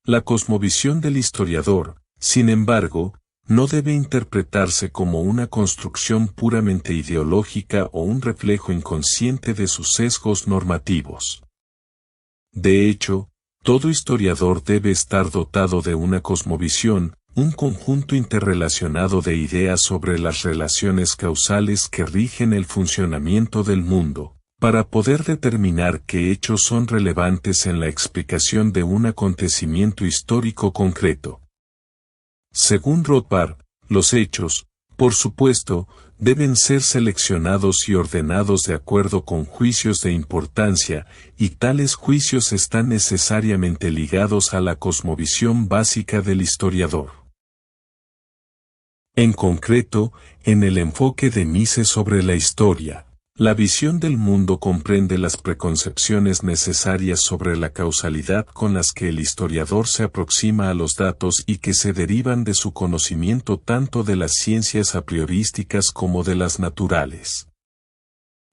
La cosmovisión del historiador, sin embargo, no debe interpretarse como una construcción puramente ideológica o un reflejo inconsciente de sus sesgos normativos. De hecho, todo historiador debe estar dotado de una cosmovisión, un conjunto interrelacionado de ideas sobre las relaciones causales que rigen el funcionamiento del mundo, para poder determinar qué hechos son relevantes en la explicación de un acontecimiento histórico concreto. Según Rothbard, los hechos, por supuesto, deben ser seleccionados y ordenados de acuerdo con juicios de importancia, y tales juicios están necesariamente ligados a la cosmovisión básica del historiador. En concreto, en el enfoque de Mises sobre la historia, la visión del mundo comprende las preconcepciones necesarias sobre la causalidad con las que el historiador se aproxima a los datos y que se derivan de su conocimiento tanto de las ciencias a priorísticas como de las naturales.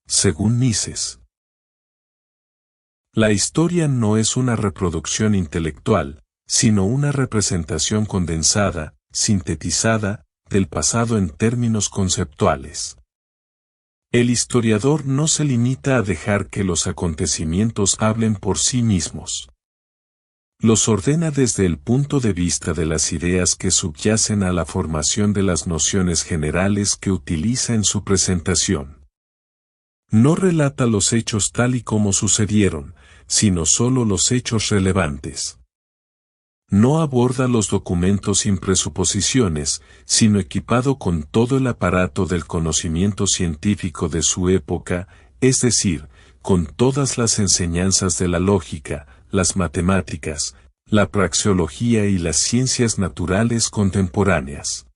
Según Mises, la historia no es una reproducción intelectual, sino una representación condensada, sintetizada, del pasado en términos conceptuales. El historiador no se limita a dejar que los acontecimientos hablen por sí mismos. Los ordena desde el punto de vista de las ideas que subyacen a la formación de las nociones generales que utiliza en su presentación. No relata los hechos tal y como sucedieron, sino solo los hechos relevantes. No aborda los documentos sin presuposiciones, sino equipado con todo el aparato del conocimiento científico de su época, es decir, con todas las enseñanzas de la lógica, las matemáticas, la praxeología y las ciencias naturales contemporáneas.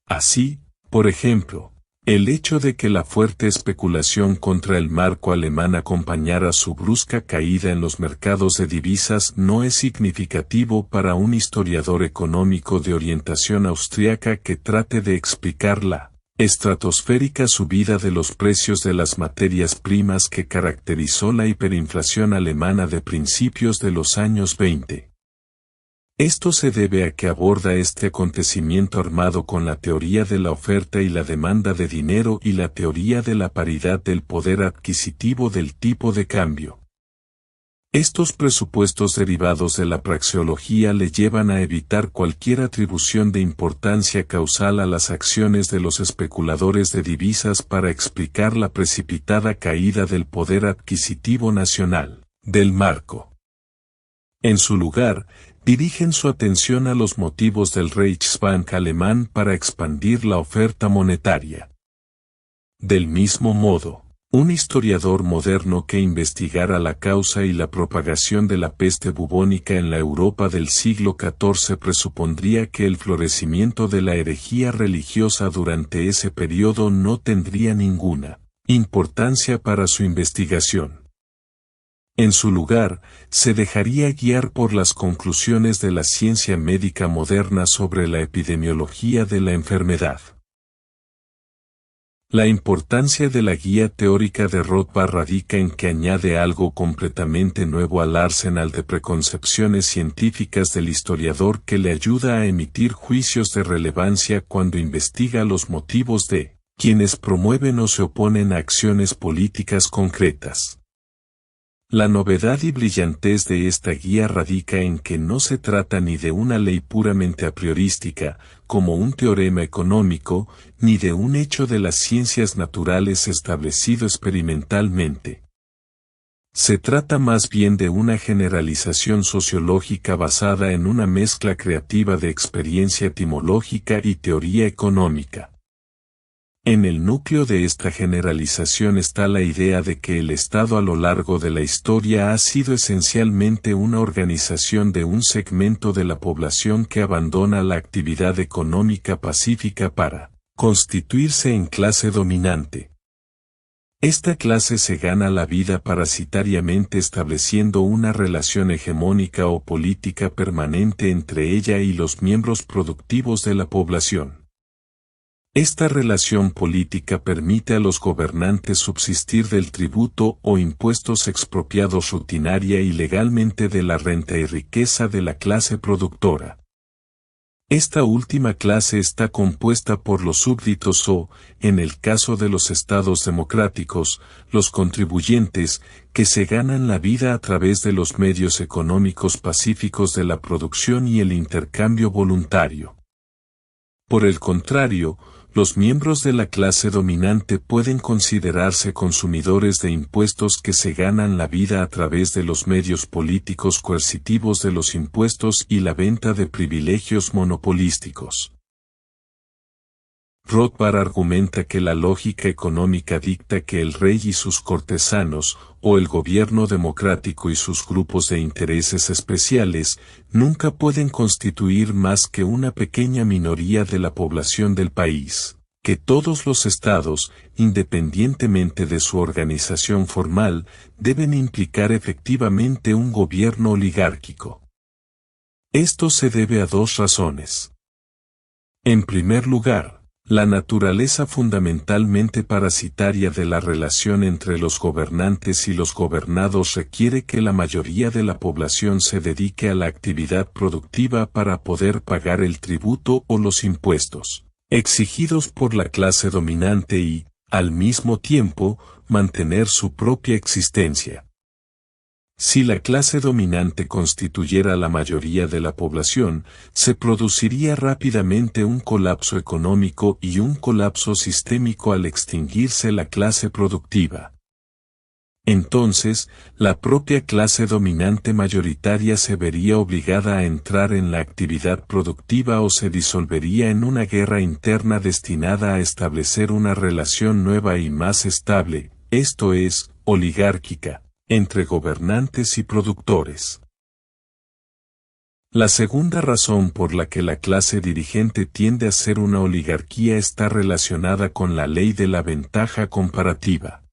Así, por ejemplo, el hecho de que la fuerte especulación contra el marco alemán acompañara su brusca caída en los mercados de divisas no es significativo para un historiador económico de orientación austriaca que trate de explicar la estratosférica subida de los precios de las materias primas que caracterizó la hiperinflación alemana de principios de los años 20. Esto se debe a que aborda este acontecimiento armado con la teoría de la oferta y la demanda de dinero y la teoría de la paridad del poder adquisitivo del tipo de cambio. Estos presupuestos derivados de la praxeología le llevan a evitar cualquier atribución de importancia causal a las acciones de los especuladores de divisas para explicar la precipitada caída del poder adquisitivo nacional, del marco. En su lugar, dirigen su atención a los motivos del Reichsbank alemán para expandir la oferta monetaria. Del mismo modo, un historiador moderno que investigara la causa y la propagación de la peste bubónica en la Europa del siglo XIV presupondría que el florecimiento de la herejía religiosa durante ese periodo no tendría ninguna importancia para su investigación. En su lugar, se dejaría guiar por las conclusiones de la ciencia médica moderna sobre la epidemiología de la enfermedad. La importancia de la guía teórica de Rothbard radica en que añade algo completamente nuevo al arsenal de preconcepciones científicas del historiador que le ayuda a emitir juicios de relevancia cuando investiga los motivos de quienes promueven o se oponen a acciones políticas concretas. La novedad y brillantez de esta guía radica en que no se trata ni de una ley puramente a priorística, como un teorema económico, ni de un hecho de las ciencias naturales establecido experimentalmente. Se trata más bien de una generalización sociológica basada en una mezcla creativa de experiencia etimológica y teoría económica. En el núcleo de esta generalización está la idea de que el Estado a lo largo de la historia ha sido esencialmente una organización de un segmento de la población que abandona la actividad económica pacífica para constituirse en clase dominante. Esta clase se gana la vida parasitariamente estableciendo una relación hegemónica o política permanente entre ella y los miembros productivos de la población. Esta relación política permite a los gobernantes subsistir del tributo o impuestos expropiados rutinaria y legalmente de la renta y riqueza de la clase productora. Esta última clase está compuesta por los súbditos o, en el caso de los estados democráticos, los contribuyentes, que se ganan la vida a través de los medios económicos pacíficos de la producción y el intercambio voluntario. Por el contrario, los miembros de la clase dominante pueden considerarse consumidores de impuestos que se ganan la vida a través de los medios políticos coercitivos de los impuestos y la venta de privilegios monopolísticos. Rothbard argumenta que la lógica económica dicta que el rey y sus cortesanos, o el gobierno democrático y sus grupos de intereses especiales, nunca pueden constituir más que una pequeña minoría de la población del país, que todos los estados, independientemente de su organización formal, deben implicar efectivamente un gobierno oligárquico. Esto se debe a dos razones. En primer lugar, la naturaleza fundamentalmente parasitaria de la relación entre los gobernantes y los gobernados requiere que la mayoría de la población se dedique a la actividad productiva para poder pagar el tributo o los impuestos exigidos por la clase dominante y, al mismo tiempo, mantener su propia existencia. Si la clase dominante constituyera la mayoría de la población, se produciría rápidamente un colapso económico y un colapso sistémico al extinguirse la clase productiva. Entonces, la propia clase dominante mayoritaria se vería obligada a entrar en la actividad productiva o se disolvería en una guerra interna destinada a establecer una relación nueva y más estable, esto es, oligárquica, entre gobernantes y productores. La segunda razón por la que la clase dirigente tiende a ser una oligarquía está relacionada con la ley de la ventaja comparativa.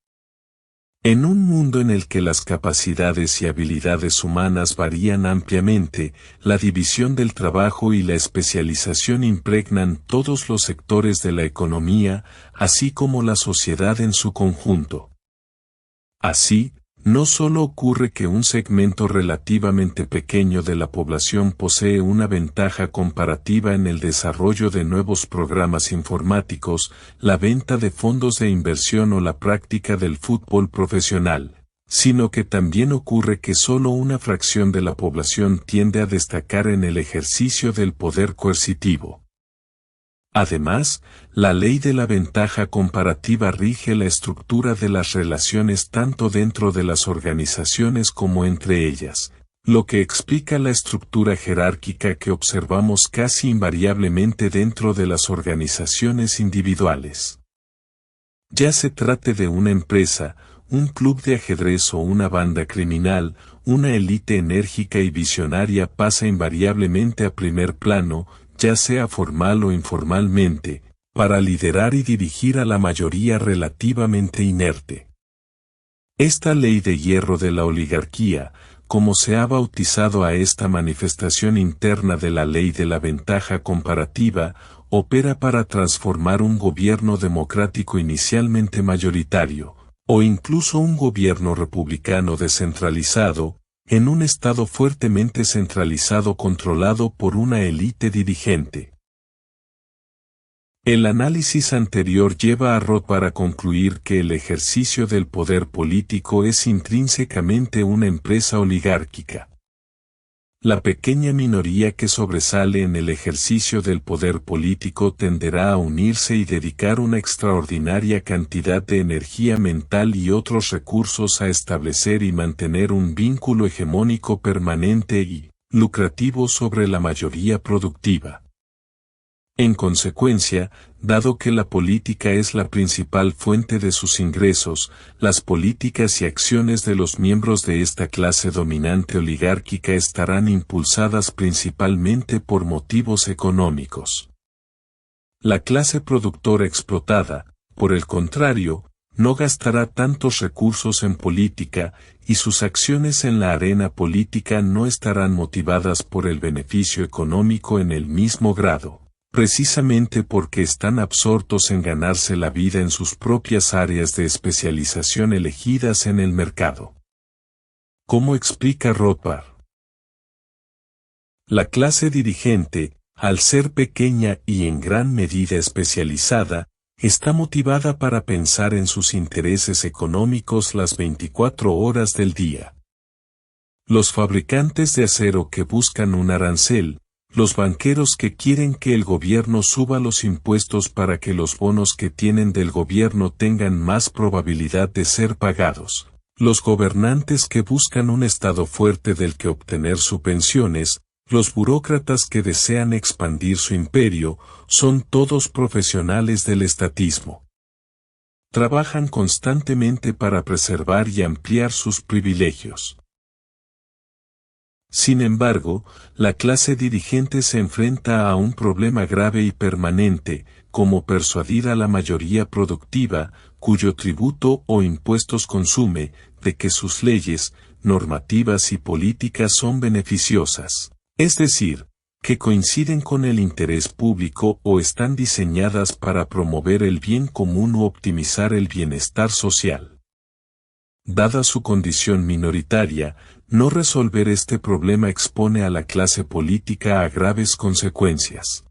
En un mundo en el que las capacidades y habilidades humanas varían ampliamente, la división del trabajo y la especialización impregnan todos los sectores de la economía, así como la sociedad en su conjunto. Así, no solo ocurre que un segmento relativamente pequeño de la población posee una ventaja comparativa en el desarrollo de nuevos programas informáticos, la venta de fondos de inversión o la práctica del fútbol profesional, sino que también ocurre que solo una fracción de la población tiende a destacar en el ejercicio del poder coercitivo. Además, la ley de la ventaja comparativa rige la estructura de las relaciones tanto dentro de las organizaciones como entre ellas, lo que explica la estructura jerárquica que observamos casi invariablemente dentro de las organizaciones individuales. Ya se trate de una empresa, un club de ajedrez o una banda criminal, una élite enérgica y visionaria pasa invariablemente a primer plano, ya sea formal o informalmente, para liderar y dirigir a la mayoría relativamente inerte. Esta ley de hierro de la oligarquía, como se ha bautizado a esta manifestación interna de la ley de la ventaja comparativa, opera para transformar un gobierno democrático inicialmente mayoritario, o incluso un gobierno republicano descentralizado, en un Estado fuertemente centralizado controlado por una élite dirigente. El análisis anterior lleva a Rothbard a concluir que el ejercicio del poder político es intrínsecamente una empresa oligárquica. La pequeña minoría que sobresale en el ejercicio del poder político tenderá a unirse y dedicar una extraordinaria cantidad de energía mental y otros recursos a establecer y mantener un vínculo hegemónico permanente y lucrativo sobre la mayoría productiva. En consecuencia, dado que la política es la principal fuente de sus ingresos, las políticas y acciones de los miembros de esta clase dominante oligárquica estarán impulsadas principalmente por motivos económicos. La clase productora explotada, por el contrario, no gastará tantos recursos en política, y sus acciones en la arena política no estarán motivadas por el beneficio económico en el mismo grado, precisamente porque están absortos en ganarse la vida en sus propias áreas de especialización elegidas en el mercado. ¿Cómo explica Rothbard? La clase dirigente, al ser pequeña y en gran medida especializada, está motivada para pensar en sus intereses económicos las 24 horas del día. Los fabricantes de acero que buscan un arancel, los banqueros que quieren que el gobierno suba los impuestos para que los bonos que tienen del gobierno tengan más probabilidad de ser pagados, los gobernantes que buscan un Estado fuerte del que obtener sus pensiones, los burócratas que desean expandir su imperio, son todos profesionales del estatismo. Trabajan constantemente para preservar y ampliar sus privilegios. Sin embargo, la clase dirigente se enfrenta a un problema grave y permanente, como persuadir a la mayoría productiva, cuyo tributo o impuestos consume, de que sus leyes, normativas y políticas son beneficiosas, es decir, que coinciden con el interés público o están diseñadas para promover el bien común u optimizar el bienestar social. Dada su condición minoritaria, no resolver este problema expone a la clase política a graves consecuencias.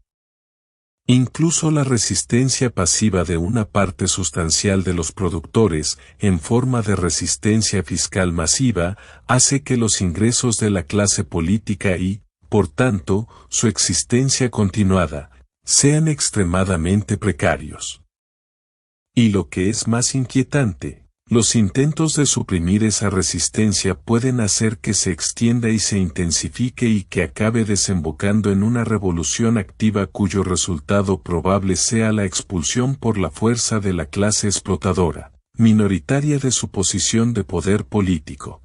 Incluso la resistencia pasiva de una parte sustancial de los productores, en forma de resistencia fiscal masiva, hace que los ingresos de la clase política y, por tanto, su existencia continuada, sean extremadamente precarios. Y lo que es más inquietante, los intentos de suprimir esa resistencia pueden hacer que se extienda y se intensifique y que acabe desembocando en una revolución activa cuyo resultado probable sea la expulsión por la fuerza de la clase explotadora, minoritaria de su posición de poder político.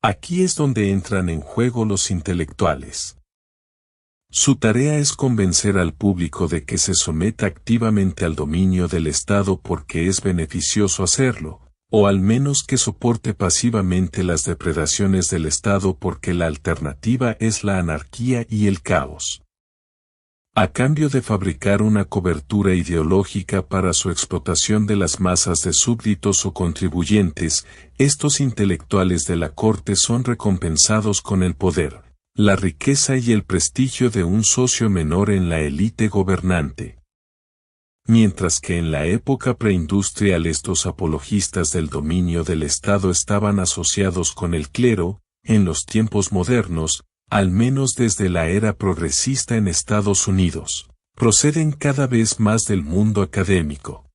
Aquí es donde entran en juego los intelectuales. Su tarea es convencer al público de que se someta activamente al dominio del Estado porque es beneficioso hacerlo, o al menos que soporte pasivamente las depredaciones del Estado porque la alternativa es la anarquía y el caos. A cambio de fabricar una cobertura ideológica para su explotación de las masas de súbditos o contribuyentes, estos intelectuales de la corte son recompensados con el poder, la riqueza y el prestigio de un socio menor en la élite gobernante. Mientras que en la época preindustrial estos apologistas del dominio del Estado estaban asociados con el clero, en los tiempos modernos, al menos desde la era progresista en Estados Unidos, proceden cada vez más del mundo académico.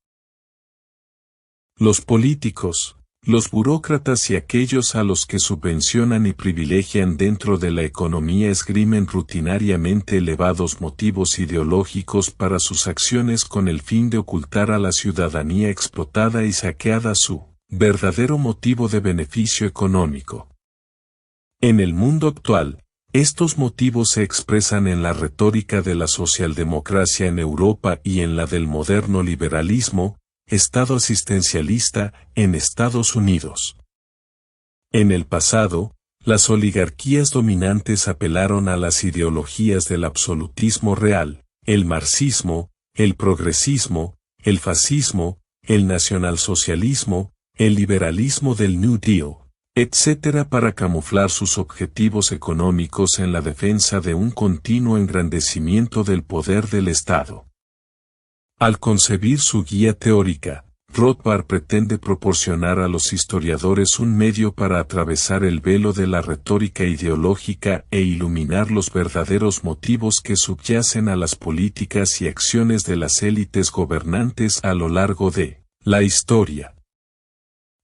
Los políticos, los burócratas y aquellos a los que subvencionan y privilegian dentro de la economía esgrimen rutinariamente elevados motivos ideológicos para sus acciones con el fin de ocultar a la ciudadanía explotada y saqueada su verdadero motivo de beneficio económico. En el mundo actual, estos motivos se expresan en la retórica de la socialdemocracia en Europa y en la del moderno liberalismo, Estado asistencialista, en Estados Unidos. En el pasado, las oligarquías dominantes apelaron a las ideologías del absolutismo real, el marxismo, el progresismo, el fascismo, el nacionalsocialismo, el liberalismo del New Deal, etc. para camuflar sus objetivos económicos en la defensa de un continuo engrandecimiento del poder del Estado. Al concebir su guía teórica, Rothbard pretende proporcionar a los historiadores un medio para atravesar el velo de la retórica ideológica e iluminar los verdaderos motivos que subyacen a las políticas y acciones de las élites gobernantes a lo largo de la historia.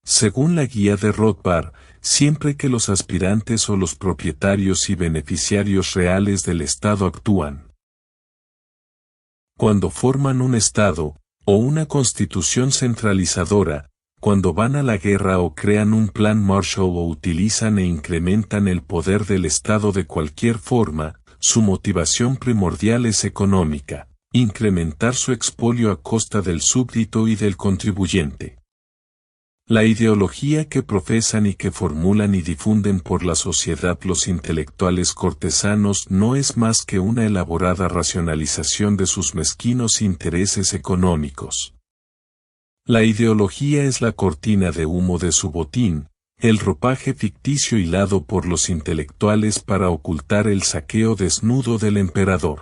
Según la guía de Rothbard, siempre que los aspirantes o los propietarios y beneficiarios reales del Estado actúan cuando forman un Estado, o una constitución centralizadora, cuando van a la guerra o crean un plan Marshall o utilizan e incrementan el poder del Estado de cualquier forma, su motivación primordial es económica, incrementar su expolio a costa del súbdito y del contribuyente. La ideología que profesan y que formulan y difunden por la sociedad los intelectuales cortesanos no es más que una elaborada racionalización de sus mezquinos intereses económicos. La ideología es la cortina de humo de su botín, el ropaje ficticio hilado por los intelectuales para ocultar el saqueo desnudo del emperador.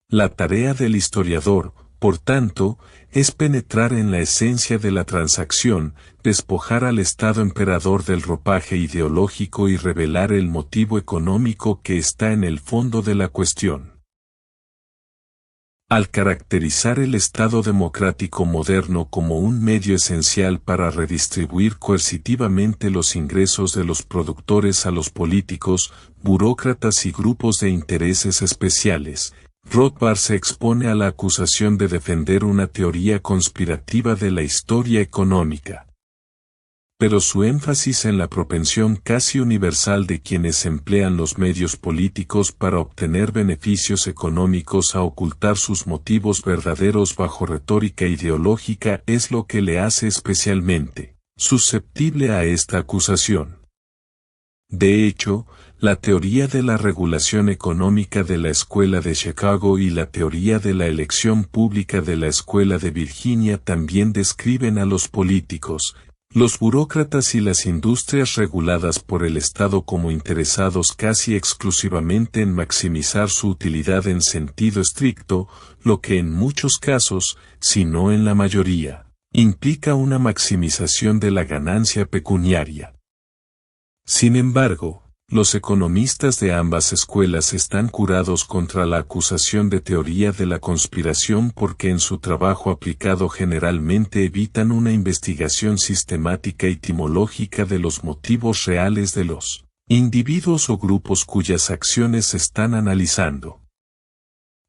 La tarea del historiador, por tanto, es penetrar en la esencia de la transacción, despojar al Estado emperador del ropaje ideológico y revelar el motivo económico que está en el fondo de la cuestión. Al caracterizar el Estado democrático moderno como un medio esencial para redistribuir coercitivamente los ingresos de los productores a los políticos, burócratas y grupos de intereses especiales, Rothbard se expone a la acusación de defender una teoría conspirativa de la historia económica. Pero su énfasis en la propensión casi universal de quienes emplean los medios políticos para obtener beneficios económicos a ocultar sus motivos verdaderos bajo retórica ideológica es lo que le hace especialmente susceptible a esta acusación. De hecho, la teoría de la regulación económica de la Escuela de Chicago y la teoría de la elección pública de la Escuela de Virginia también describen a los políticos, Los burócratas y las industrias reguladas por el Estado como interesados casi exclusivamente en maximizar su utilidad en sentido estricto, lo que en muchos casos, si no en la mayoría, implica una maximización de la ganancia pecuniaria. Sin embargo, los economistas de ambas escuelas están curados contra la acusación de teoría de la conspiración porque en su trabajo aplicado generalmente evitan una investigación sistemática y etimológica de los motivos reales de los individuos o grupos cuyas acciones se están analizando.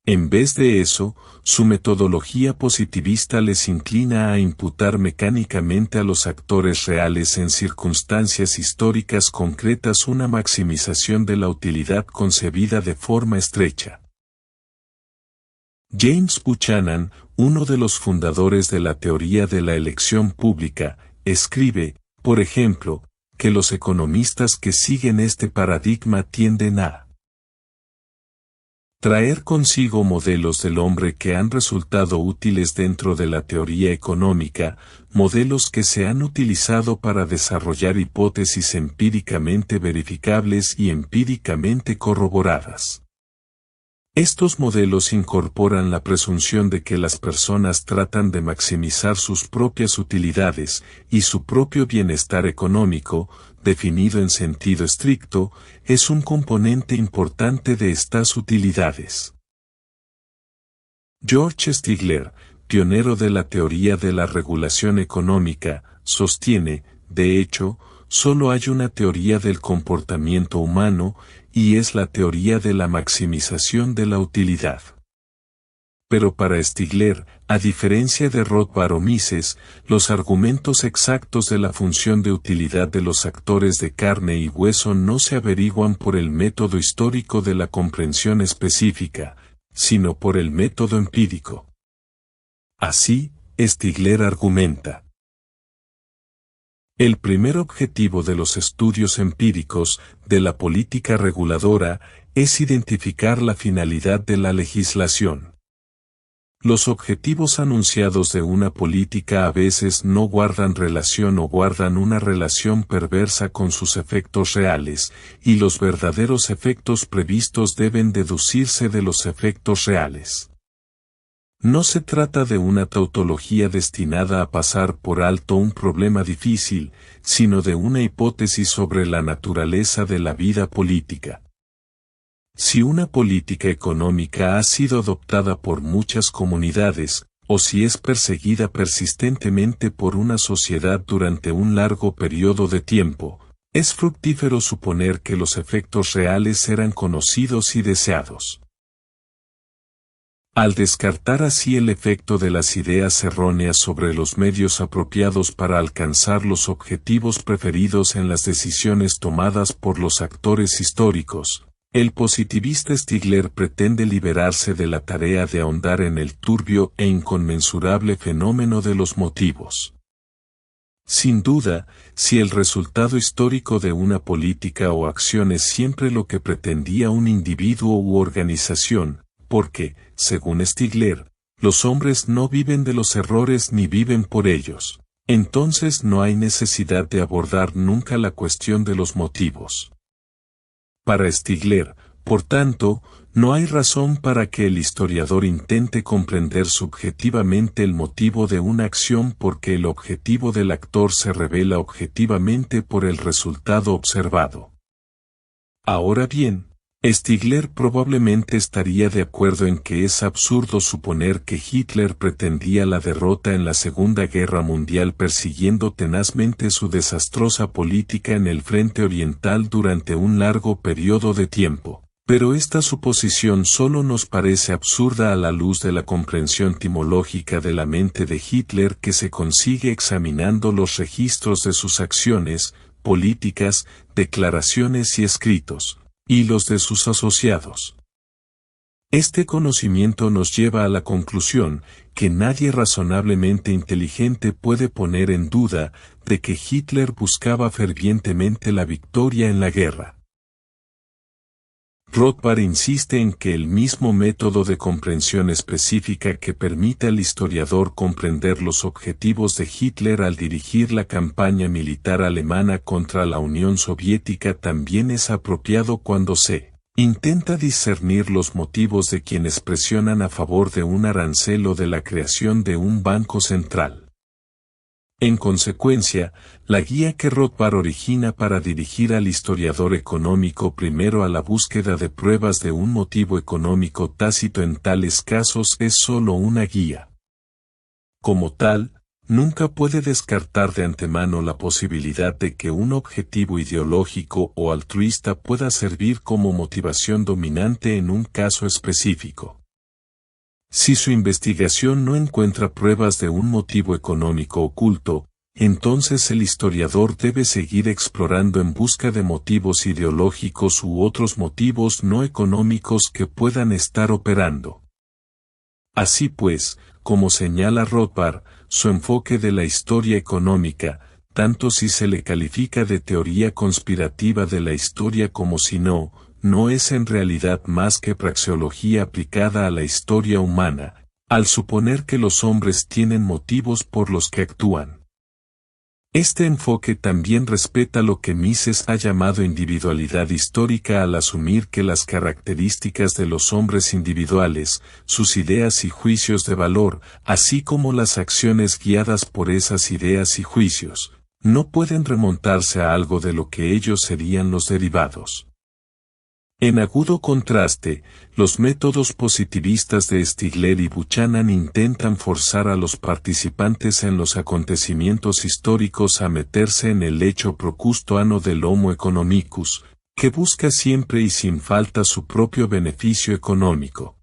En vez de eso, su metodología positivista les inclina a imputar mecánicamente a los actores reales en circunstancias históricas concretas una maximización de la utilidad concebida de forma estrecha. James Buchanan, uno de los fundadores de la teoría de la elección pública, escribe, por ejemplo, que los economistas que siguen este paradigma tienden a traer consigo modelos del hombre que han resultado útiles dentro de la teoría económica, modelos que se han utilizado para desarrollar hipótesis empíricamente verificables y empíricamente corroboradas. Estos modelos incorporan la presunción de que las personas tratan de maximizar sus propias utilidades y su propio bienestar económico, definido en sentido estricto, es un componente importante de estas utilidades. George Stigler, pionero de la teoría de la regulación económica, sostiene, de hecho, solo hay una teoría del comportamiento humano, y es la teoría de la maximización de la utilidad. Pero para Stigler, a diferencia de Rothbard o Mises, los argumentos exactos de la función de utilidad de los actores de carne y hueso no se averiguan por el método histórico de la comprensión específica, sino por el método empírico. Así, Stigler argumenta. El primer objetivo de los estudios empíricos de la política reguladora es identificar la finalidad de la legislación. Los objetivos anunciados de una política a veces no guardan relación o guardan una relación perversa con sus efectos reales, y los verdaderos efectos previstos deben deducirse de los efectos reales. No se trata de una tautología destinada a pasar por alto un problema difícil, sino de una hipótesis sobre la naturaleza de la vida política. Si una política económica ha sido adoptada por muchas comunidades, o si es perseguida persistentemente por una sociedad durante un largo periodo de tiempo, es fructífero suponer que los efectos reales eran conocidos y deseados. Al descartar así el efecto de las ideas erróneas sobre los medios apropiados para alcanzar los objetivos preferidos en las decisiones tomadas por los actores históricos, el positivista Stigler pretende liberarse de la tarea de ahondar en el turbio e inconmensurable fenómeno de los motivos. Sin duda, si el resultado histórico de una política o acción es siempre lo que pretendía un individuo u organización, porque, según Stigler, los hombres no viven de los errores ni viven por ellos, entonces no hay necesidad de abordar nunca la cuestión de los motivos. Para Stigler, por tanto, no hay razón para que el historiador intente comprender subjetivamente el motivo de una acción porque el objetivo del actor se revela objetivamente por el resultado observado. Ahora bien, Stigler probablemente estaría de acuerdo en que es absurdo suponer que Hitler pretendía la derrota en la Segunda Guerra Mundial persiguiendo tenazmente su desastrosa política en el frente oriental durante un largo periodo de tiempo. Pero esta suposición solo nos parece absurda a la luz de la comprensión etimológica de la mente de Hitler que se consigue examinando los registros de sus acciones, políticas, declaraciones y escritos, y los de sus asociados. Este conocimiento nos lleva a la conclusión que nadie razonablemente inteligente puede poner en duda de que Hitler buscaba fervientemente la victoria en la guerra. Rothbard insiste en que el mismo método de comprensión específica que permite al historiador comprender los objetivos de Hitler al dirigir la campaña militar alemana contra la Unión Soviética también es apropiado cuando se intenta discernir los motivos de quienes presionan a favor de un arancel o de la creación de un banco central. En consecuencia, la guía que Rothbard origina para dirigir al historiador económico primero a la búsqueda de pruebas de un motivo económico tácito en tales casos es sólo una guía. Como tal, nunca puede descartar de antemano la posibilidad de que un objetivo ideológico o altruista pueda servir como motivación dominante en un caso específico. Si su investigación no encuentra pruebas de un motivo económico oculto, entonces el historiador debe seguir explorando en busca de motivos ideológicos u otros motivos no económicos que puedan estar operando. Así pues, como señala Rothbard, su enfoque de la historia económica, tanto si se le califica de teoría conspirativa de la historia como si no es en realidad más que praxeología aplicada a la historia humana, al suponer que los hombres tienen motivos por los que actúan. Este enfoque también respeta lo que Mises ha llamado individualidad histórica al asumir que las características de los hombres individuales, sus ideas y juicios de valor, así como las acciones guiadas por esas ideas y juicios, no pueden remontarse a algo de lo que ellos serían los derivados. En agudo contraste, los métodos positivistas de Stigler y Buchanan intentan forzar a los participantes en los acontecimientos históricos a meterse en el lecho procustoano del Homo economicus, que busca siempre y sin falta su propio beneficio económico.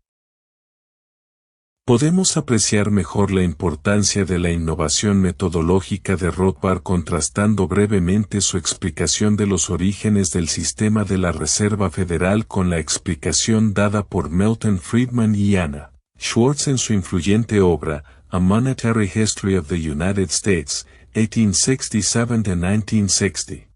Podemos apreciar mejor la importancia de la innovación metodológica de Rothbard contrastando brevemente su explicación de los orígenes del sistema de la Reserva Federal con la explicación dada por Milton Friedman y Anna Schwartz en su influyente obra, A Monetary History of the United States, 1867–1960.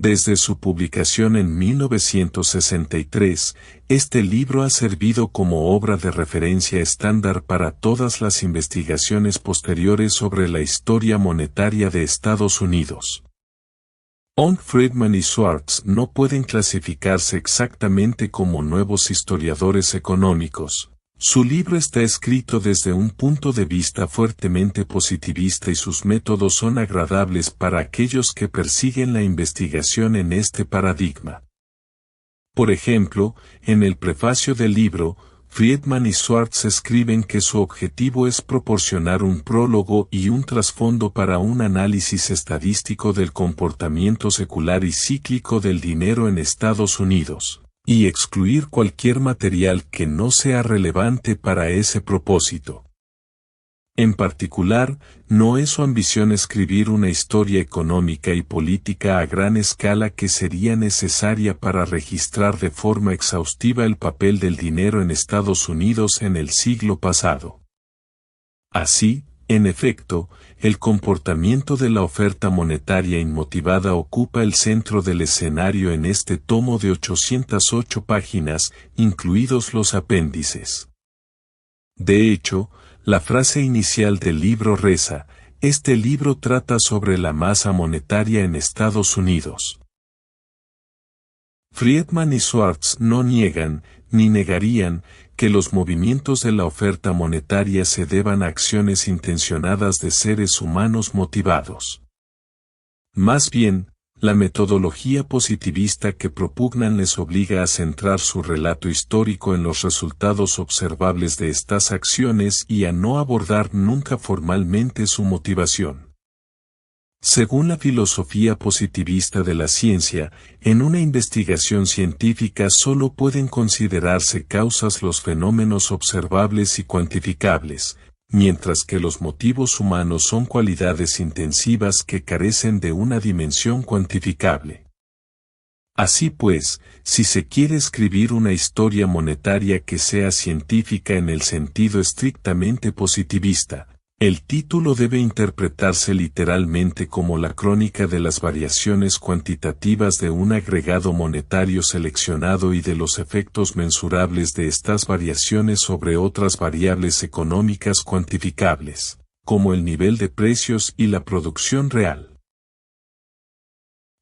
Desde su publicación en 1963, este libro ha servido como obra de referencia estándar para todas las investigaciones posteriores sobre la historia monetaria de Estados Unidos. Friedman y Schwartz no pueden clasificarse exactamente como nuevos historiadores económicos. Su libro está escrito desde un punto de vista fuertemente positivista y sus métodos son agradables para aquellos que persiguen la investigación en este paradigma. Por ejemplo, en el prefacio del libro, Friedman y Schwartz escriben que su objetivo es proporcionar un prólogo y un trasfondo para un análisis estadístico del comportamiento secular y cíclico del dinero en Estados Unidos, y excluir cualquier material que no sea relevante para ese propósito. En particular, no es su ambición escribir una historia económica y política a gran escala que sería necesaria para registrar de forma exhaustiva el papel del dinero en Estados Unidos en el siglo pasado. Así, en efecto, el comportamiento de la oferta monetaria inmotivada ocupa el centro del escenario en este tomo de 808 páginas, incluidos los apéndices. De hecho, la frase inicial del libro reza: este libro trata sobre la masa monetaria en Estados Unidos. Friedman y Schwartz no niegan, ni negarían, que los movimientos de la oferta monetaria se deban a acciones intencionadas de seres humanos motivados. Más bien, la metodología positivista que propugnan les obliga a centrar su relato histórico en los resultados observables de estas acciones y a no abordar nunca formalmente su motivación. Según la filosofía positivista de la ciencia, en una investigación científica solo pueden considerarse causas los fenómenos observables y cuantificables, mientras que los motivos humanos son cualidades intensivas que carecen de una dimensión cuantificable. Así pues, si se quiere escribir una historia monetaria que sea científica en el sentido estrictamente positivista, El título debe interpretarse literalmente como la crónica de las variaciones cuantitativas de un agregado monetario seleccionado y de los efectos mensurables de estas variaciones sobre otras variables económicas cuantificables, como el nivel de precios y la producción real.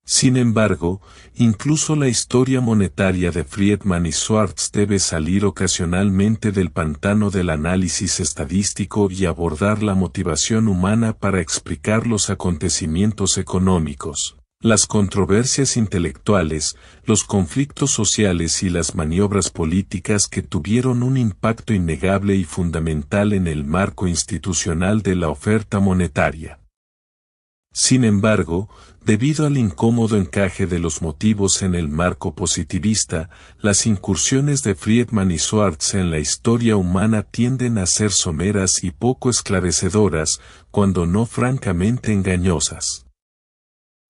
Sin embargo, incluso la historia monetaria de Friedman y Schwartz debe salir ocasionalmente del pantano del análisis estadístico y abordar la motivación humana para explicar los acontecimientos económicos, las controversias intelectuales, los conflictos sociales y las maniobras políticas que tuvieron un impacto innegable y fundamental en el marco institucional de la oferta monetaria. Sin embargo, debido al incómodo encaje de los motivos en el marco positivista, las incursiones de Friedman y Schwartz en la historia humana tienden a ser someras y poco esclarecedoras, cuando no francamente engañosas.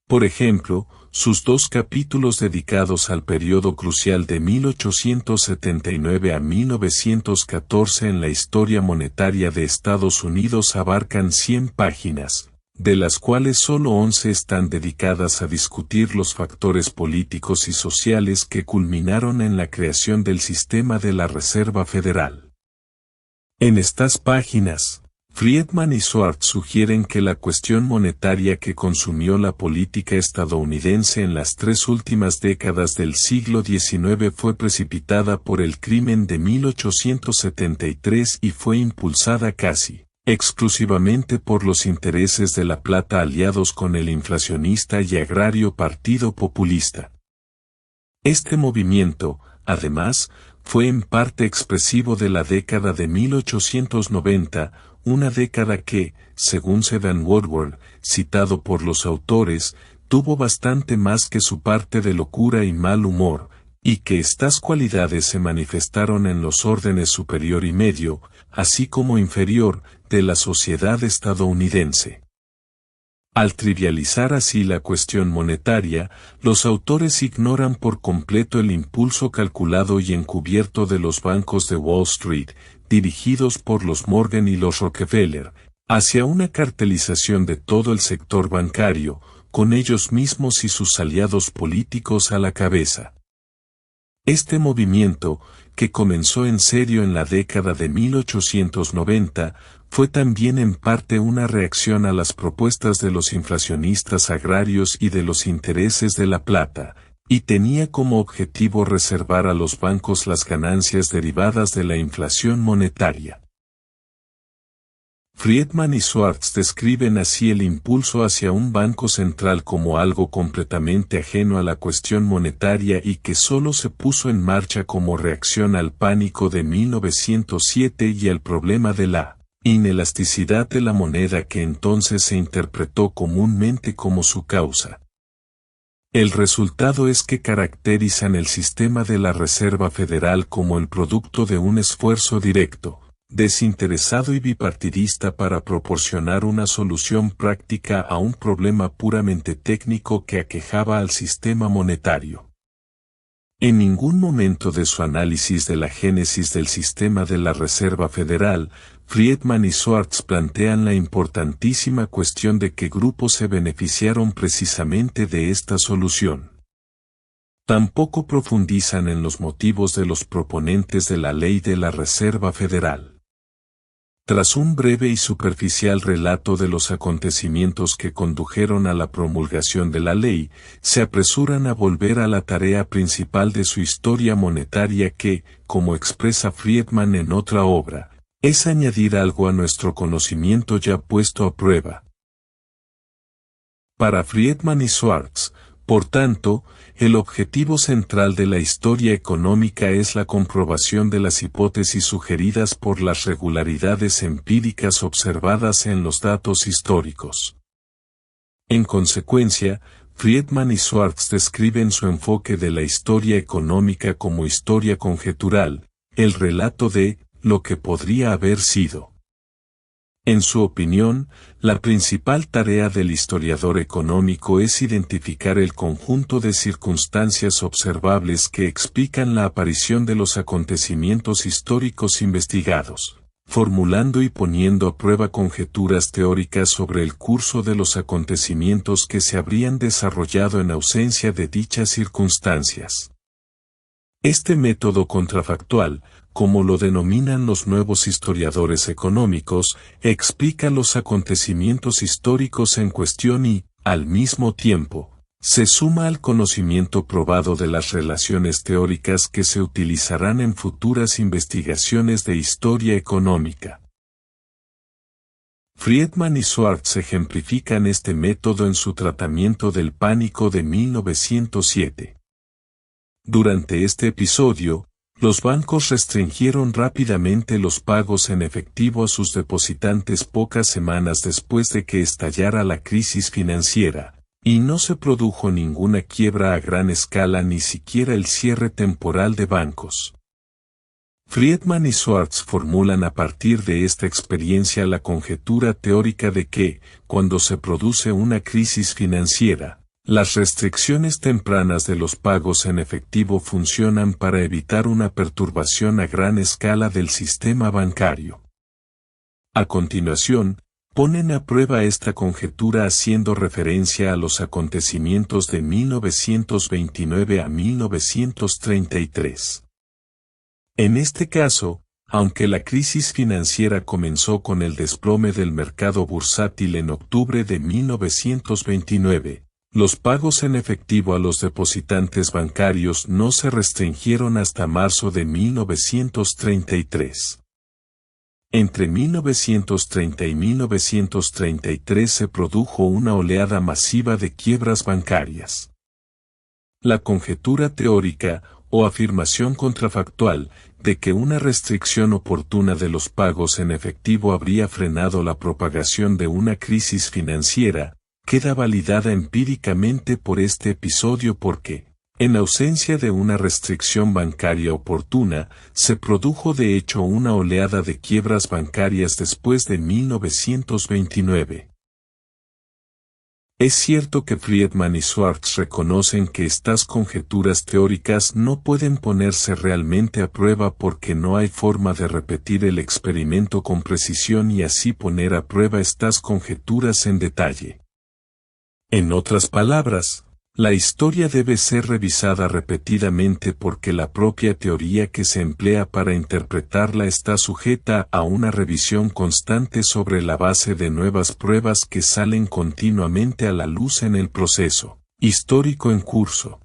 Por ejemplo, sus dos capítulos dedicados al periodo crucial de 1879 a 1914 en la historia monetaria de Estados Unidos abarcan 100 páginas, de las cuales solo 11 están dedicadas a discutir los factores políticos y sociales que culminaron en la creación del sistema de la Reserva Federal. En estas páginas, Friedman y Schwartz sugieren que la cuestión monetaria que consumió la política estadounidense en las 3 últimas décadas del siglo XIX fue precipitada por el crimen de 1873 y fue impulsada casi exclusivamente por los intereses de La Plata aliados con el inflacionista y agrario Partido Populista. Este movimiento, además, fue en parte expresivo de la década de 1890, una década que, según Sedan Woodward, citado por los autores, tuvo bastante más que su parte de locura y mal humor, y que estas cualidades se manifestaron en los órdenes superior y medio, así como inferior, de la sociedad estadounidense. Al trivializar así la cuestión monetaria, los autores ignoran por completo el impulso calculado y encubierto de los bancos de Wall Street, dirigidos por los Morgan y los Rockefeller, hacia una cartelización de todo el sector bancario, con ellos mismos y sus aliados políticos a la cabeza. Este movimiento, que comenzó en serio en la década de 1890, fue también en parte una reacción a las propuestas de los inflacionistas agrarios y de los intereses de La Plata, y tenía como objetivo reservar a los bancos las ganancias derivadas de la inflación monetaria. Friedman y Schwartz describen así el impulso hacia un banco central como algo completamente ajeno a la cuestión monetaria y que solo se puso en marcha como reacción al pánico de 1907 y al problema de la inelasticidad de la moneda que entonces se interpretó comúnmente como su causa. El resultado es que caracterizan el sistema de la Reserva Federal como el producto de un esfuerzo directo, desinteresado y bipartidista para proporcionar una solución práctica a un problema puramente técnico que aquejaba al sistema monetario. En ningún momento de su análisis de la génesis del sistema de la Reserva Federal, Friedman y Schwartz plantean la importantísima cuestión de qué grupos se beneficiaron precisamente de esta solución. Tampoco profundizan en los motivos de los proponentes de la ley de la Reserva Federal. Tras un breve y superficial relato de los acontecimientos que condujeron a la promulgación de la ley, se apresuran a volver a la tarea principal de su historia monetaria que, como expresa Friedman en otra obra, es añadir algo a nuestro conocimiento ya puesto a prueba. Para Friedman y Schwartz, por tanto, el objetivo central de la historia económica es la comprobación de las hipótesis sugeridas por las regularidades empíricas observadas en los datos históricos. En consecuencia, Friedman y Schwartz describen su enfoque de la historia económica como historia conjetural, el relato de lo que podría haber sido. En su opinión, la principal tarea del historiador económico es identificar el conjunto de circunstancias observables que explican la aparición de los acontecimientos históricos investigados, formulando y poniendo a prueba conjeturas teóricas sobre el curso de los acontecimientos que se habrían desarrollado en ausencia de dichas circunstancias. Este método contrafactual, como lo denominan los nuevos historiadores económicos, explica los acontecimientos históricos en cuestión y, al mismo tiempo, se suma al conocimiento probado de las relaciones teóricas que se utilizarán en futuras investigaciones de historia económica. Friedman y Schwartz ejemplifican este método en su tratamiento del pánico de 1907. Durante este episodio, los bancos restringieron rápidamente los pagos en efectivo a sus depositantes pocas semanas después de que estallara la crisis financiera, y no se produjo ninguna quiebra a gran escala ni siquiera el cierre temporal de bancos. Friedman y Schwartz formulan a partir de esta experiencia la conjetura teórica de que, cuando se produce una crisis financiera, las restricciones tempranas de los pagos en efectivo funcionan para evitar una perturbación a gran escala del sistema bancario. A continuación, ponen a prueba esta conjetura haciendo referencia a los acontecimientos de 1929 a 1933. En este caso, aunque la crisis financiera comenzó con el desplome del mercado bursátil en octubre de 1929, los pagos en efectivo a los depositantes bancarios no se restringieron hasta marzo de 1933. Entre 1930 y 1933 se produjo una oleada masiva de quiebras bancarias. La conjetura teórica, o afirmación contrafactual, de que una restricción oportuna de los pagos en efectivo habría frenado la propagación de una crisis financiera, queda validada empíricamente por este episodio porque, en ausencia de una restricción bancaria oportuna, se produjo de hecho una oleada de quiebras bancarias después de 1929. Es cierto que Friedman y Schwartz reconocen que estas conjeturas teóricas no pueden ponerse realmente a prueba porque no hay forma de repetir el experimento con precisión y así poner a prueba estas conjeturas en detalle. En otras palabras, la historia debe ser revisada repetidamente porque la propia teoría que se emplea para interpretarla está sujeta a una revisión constante sobre la base de nuevas pruebas que salen continuamente a la luz en el proceso histórico en curso.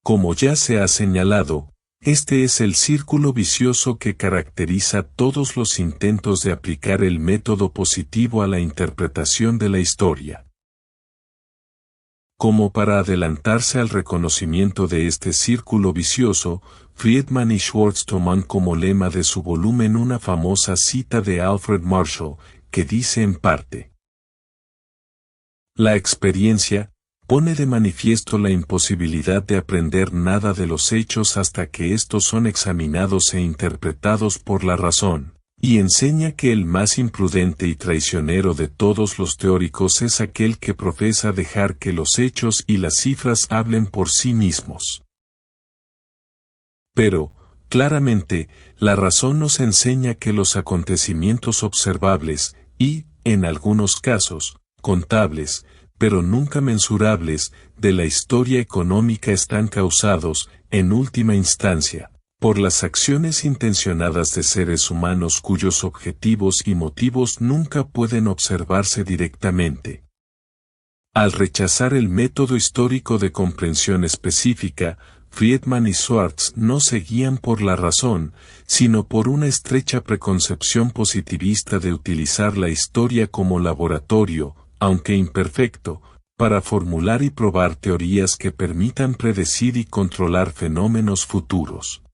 Como ya se ha señalado, este es el círculo vicioso que caracteriza todos los intentos de aplicar el método positivo a la interpretación de la historia. Como para adelantarse al reconocimiento de este círculo vicioso, Friedman y Schwartz toman como lema de su volumen una famosa cita de Alfred Marshall, que dice en parte: "La experiencia pone de manifiesto la imposibilidad de aprender nada de los hechos hasta que estos son examinados e interpretados por la razón. Y enseña que el más imprudente y traicionero de todos los teóricos es aquel que profesa dejar que los hechos y las cifras hablen por sí mismos". Pero, claramente, la razón nos enseña que los acontecimientos observables, y, en algunos casos, contables, pero nunca mensurables, de la historia económica están causados, en última instancia, por las acciones intencionadas de seres humanos cuyos objetivos y motivos nunca pueden observarse directamente. Al rechazar el método histórico de comprensión específica, Friedman y Schwartz no se guían por la razón, sino por una estrecha preconcepción positivista de utilizar la historia como laboratorio, aunque imperfecto, para formular y probar teorías que permitan predecir y controlar fenómenos futuros.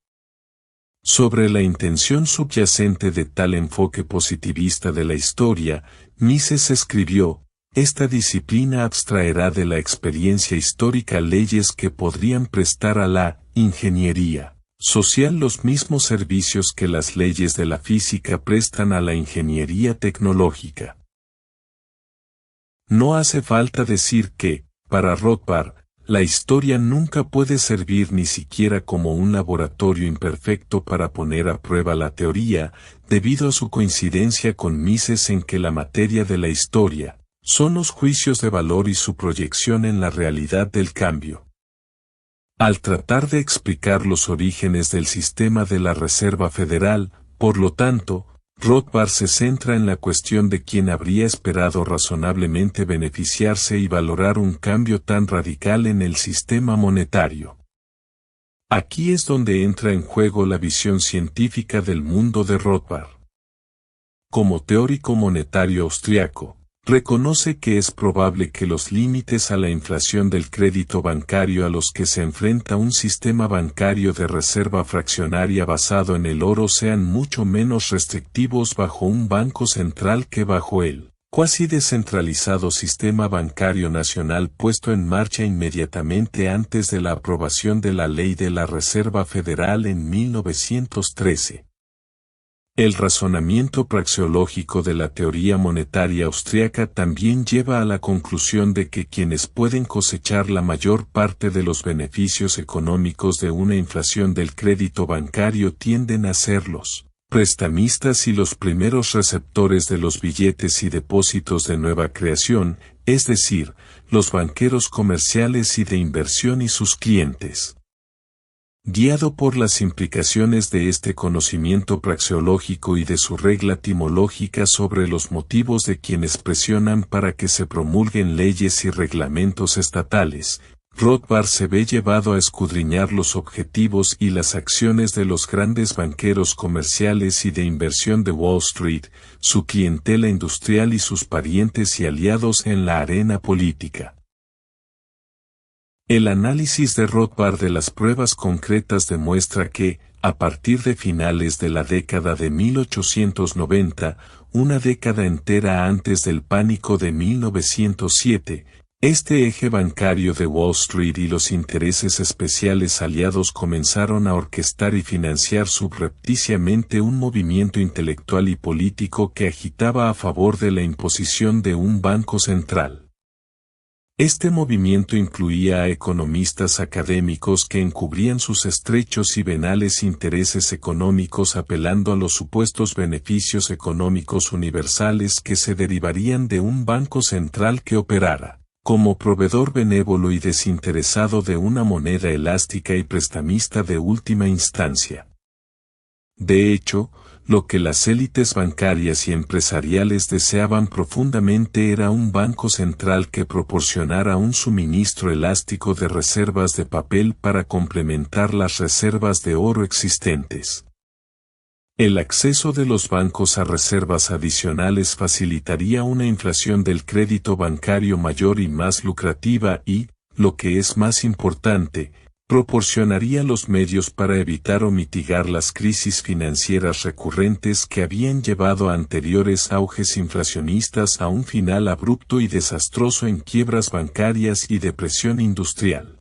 Sobre la intención subyacente de tal enfoque positivista de la historia, Mises escribió: "Esta disciplina abstraerá de la experiencia histórica leyes que podrían prestar a la ingeniería social los mismos servicios que las leyes de la física prestan a la ingeniería tecnológica". No hace falta decir que, para Rothbard, la historia nunca puede servir ni siquiera como un laboratorio imperfecto para poner a prueba la teoría, debido a su coincidencia con Mises en que la materia de la historia son los juicios de valor y su proyección en la realidad del cambio. Al tratar de explicar los orígenes del sistema de la Reserva Federal, por lo tanto, Rothbard se centra en la cuestión de quién habría esperado razonablemente beneficiarse y valorar un cambio tan radical en el sistema monetario. Aquí es donde entra en juego la visión científica del mundo de Rothbard. Como teórico monetario austriaco, reconoce que es probable que los límites a la inflación del crédito bancario a los que se enfrenta un sistema bancario de reserva fraccionaria basado en el oro sean mucho menos restrictivos bajo un banco central que bajo el cuasi descentralizado sistema bancario nacional puesto en marcha inmediatamente antes de la aprobación de la Ley de la Reserva Federal en 1913. El razonamiento praxeológico de la teoría monetaria austríaca también lleva a la conclusión de que quienes pueden cosechar la mayor parte de los beneficios económicos de una inflación del crédito bancario tienden a ser los prestamistas y los primeros receptores de los billetes y depósitos de nueva creación, es decir, los banqueros comerciales y de inversión y sus clientes. Guiado por las implicaciones de este conocimiento praxeológico y de su regla etimológica sobre los motivos de quienes presionan para que se promulguen leyes y reglamentos estatales, Rothbard se ve llevado a escudriñar los objetivos y las acciones de los grandes banqueros comerciales y de inversión de Wall Street, su clientela industrial y sus parientes y aliados en la arena política. El análisis de Rothbard de las pruebas concretas demuestra que, a partir de finales de la década de 1890, una década entera antes del pánico de 1907, este eje bancario de Wall Street y los intereses especiales aliados comenzaron a orquestar y financiar subrepticiamente un movimiento intelectual y político que agitaba a favor de la imposición de un banco central. Este movimiento incluía a economistas académicos que encubrían sus estrechos y venales intereses económicos apelando a los supuestos beneficios económicos universales que se derivarían de un banco central que operara como proveedor benévolo y desinteresado de una moneda elástica y prestamista de última instancia. De hecho, lo que las élites bancarias y empresariales deseaban profundamente era un banco central que proporcionara un suministro elástico de reservas de papel para complementar las reservas de oro existentes. El acceso de los bancos a reservas adicionales facilitaría una inflación del crédito bancario mayor y más lucrativa y, lo que es más importante, proporcionaría los medios para evitar o mitigar las crisis financieras recurrentes que habían llevado a anteriores auges inflacionistas a un final abrupto y desastroso en quiebras bancarias y depresión industrial.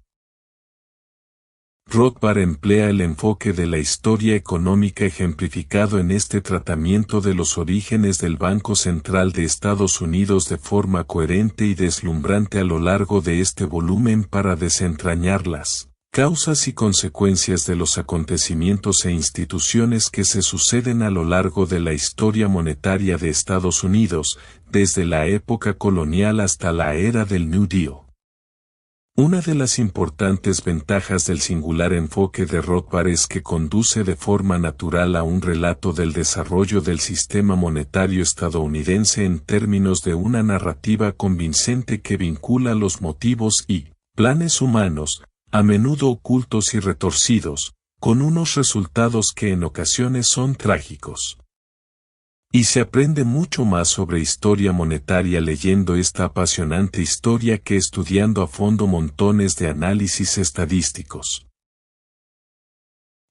Rothbard emplea el enfoque de la historia económica ejemplificado en este tratamiento de los orígenes del Banco Central de Estados Unidos de forma coherente y deslumbrante a lo largo de este volumen para desentrañar las causas y consecuencias de los acontecimientos e instituciones que se suceden a lo largo de la historia monetaria de Estados Unidos, desde la época colonial hasta la era del New Deal. Una de las importantes ventajas del singular enfoque de Rothbard es que conduce de forma natural a un relato del desarrollo del sistema monetario estadounidense en términos de una narrativa convincente que vincula los motivos y planes humanos, a menudo ocultos y retorcidos, con unos resultados que en ocasiones son trágicos. Y se aprende mucho más sobre historia monetaria leyendo esta apasionante historia que estudiando a fondo montones de análisis estadísticos.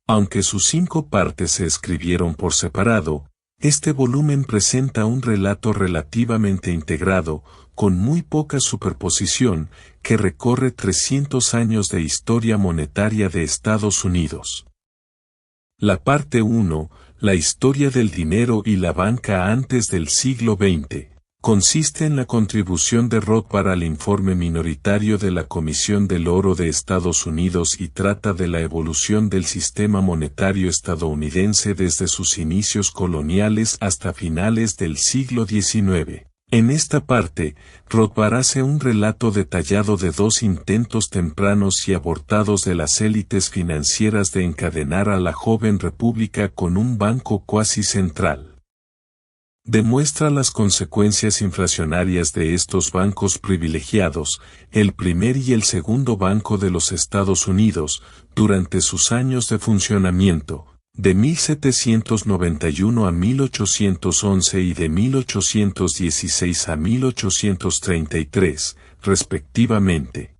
Aunque sus 5 partes se escribieron por separado, este volumen presenta un relato relativamente integrado, con muy poca superposición, que recorre 300 años de historia monetaria de Estados Unidos. La parte 1, la historia del dinero y la banca antes del siglo XX, consiste en la contribución de Rothbard al informe minoritario de la Comisión del Oro de Estados Unidos y trata de la evolución del sistema monetario estadounidense desde sus inicios coloniales hasta finales del siglo XIX. En esta parte, Rothbard hace un relato detallado de dos intentos tempranos y abortados de las élites financieras de encadenar a la joven república con un banco cuasi central. Demuestra las consecuencias inflacionarias de estos bancos privilegiados, el primer y el segundo banco de los Estados Unidos, durante sus años de funcionamiento, de 1791 a 1811 y de 1816 a 1833, respectivamente.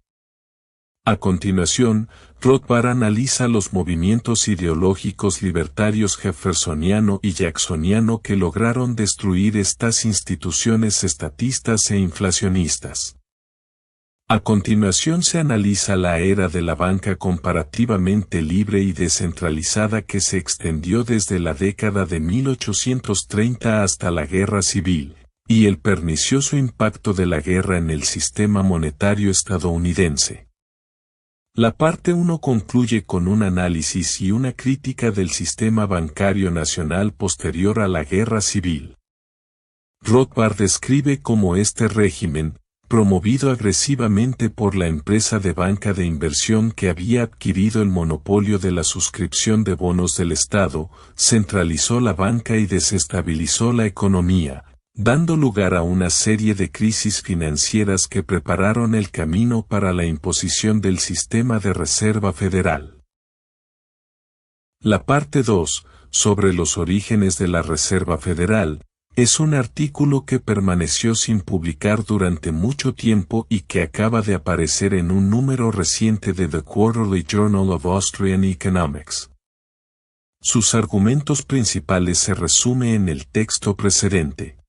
A continuación, Rothbard analiza los movimientos ideológicos libertarios jeffersoniano y jacksoniano que lograron destruir estas instituciones estatistas e inflacionistas. A continuación se analiza la era de la banca comparativamente libre y descentralizada que se extendió desde la década de 1830 hasta la Guerra Civil, y el pernicioso impacto de la guerra en el sistema monetario estadounidense. La parte 1 concluye con un análisis y una crítica del sistema bancario nacional posterior a la Guerra Civil. Rothbard describe cómo este régimen, promovido agresivamente por la empresa de banca de inversión que había adquirido el monopolio de la suscripción de bonos del Estado, centralizó la banca y desestabilizó la economía, dando lugar a una serie de crisis financieras que prepararon el camino para la imposición del sistema de Reserva Federal. La parte 2, sobre los orígenes de la Reserva Federal, es un artículo que permaneció sin publicar durante mucho tiempo y que acaba de aparecer en un número reciente de The Quarterly Journal of Austrian Economics. Sus argumentos principales se resumen en el texto precedente.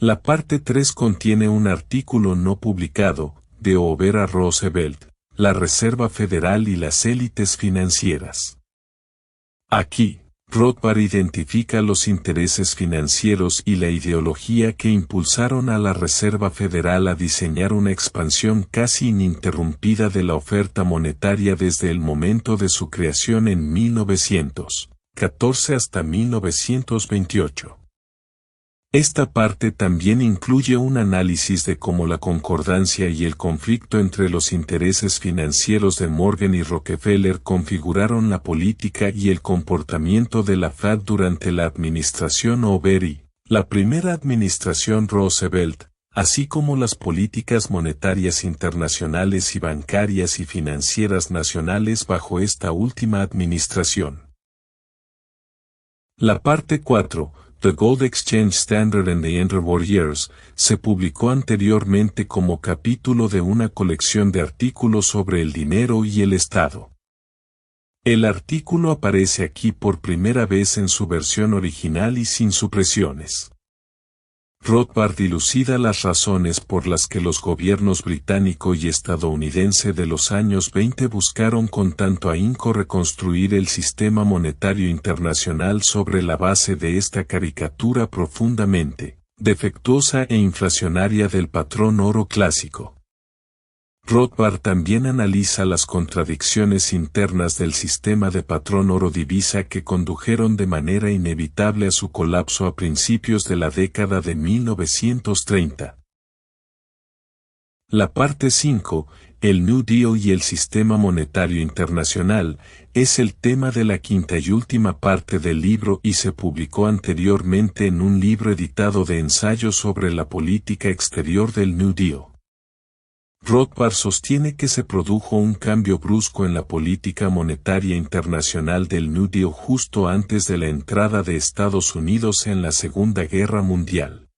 La parte 3 contiene un artículo no publicado, de Overa Roosevelt, la Reserva Federal y las élites financieras. Aquí, Rothbard identifica los intereses financieros y la ideología que impulsaron a la Reserva Federal a diseñar una expansión casi ininterrumpida de la oferta monetaria desde el momento de su creación en 1914 hasta 1928. Esta parte también incluye un análisis de cómo la concordancia y el conflicto entre los intereses financieros de Morgan y Rockefeller configuraron la política y el comportamiento de la Fed durante la administración Hoover y la primera administración Roosevelt, así como las políticas monetarias internacionales y bancarias y financieras nacionales bajo esta última administración. La parte 4, The Gold Exchange Standard and the Interwar Years, se publicó anteriormente como capítulo de una colección de artículos sobre el dinero y el Estado. El artículo aparece aquí por primera vez en su versión original y sin supresiones. Rothbard dilucida las razones por las que los gobiernos británico y estadounidense de los años 20 buscaron con tanto ahínco reconstruir el sistema monetario internacional sobre la base de esta caricatura profundamente defectuosa e inflacionaria del patrón oro clásico. Rothbard también analiza las contradicciones internas del sistema de patrón oro divisa que condujeron de manera inevitable a su colapso a principios de la década de 1930. La parte 5, el New Deal y el sistema monetario internacional, es el tema de la quinta y última parte del libro y se publicó anteriormente en un libro editado de ensayos sobre la política exterior del New Deal. Rothbard sostiene que se produjo un cambio brusco en la política monetaria internacional del New Deal justo antes de la entrada de Estados Unidos en la Segunda Guerra Mundial.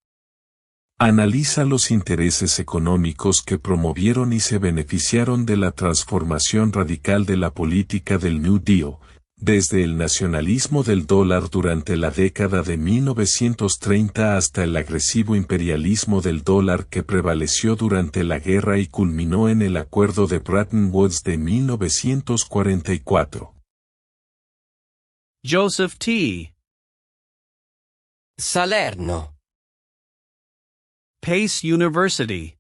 Analiza los intereses económicos que promovieron y se beneficiaron de la transformación radical de la política del New Deal, desde el nacionalismo del dólar durante la década de 1930 hasta el agresivo imperialismo del dólar que prevaleció durante la guerra y culminó en el Acuerdo de Bretton Woods de 1944. Joseph T. Salerno. Pace University.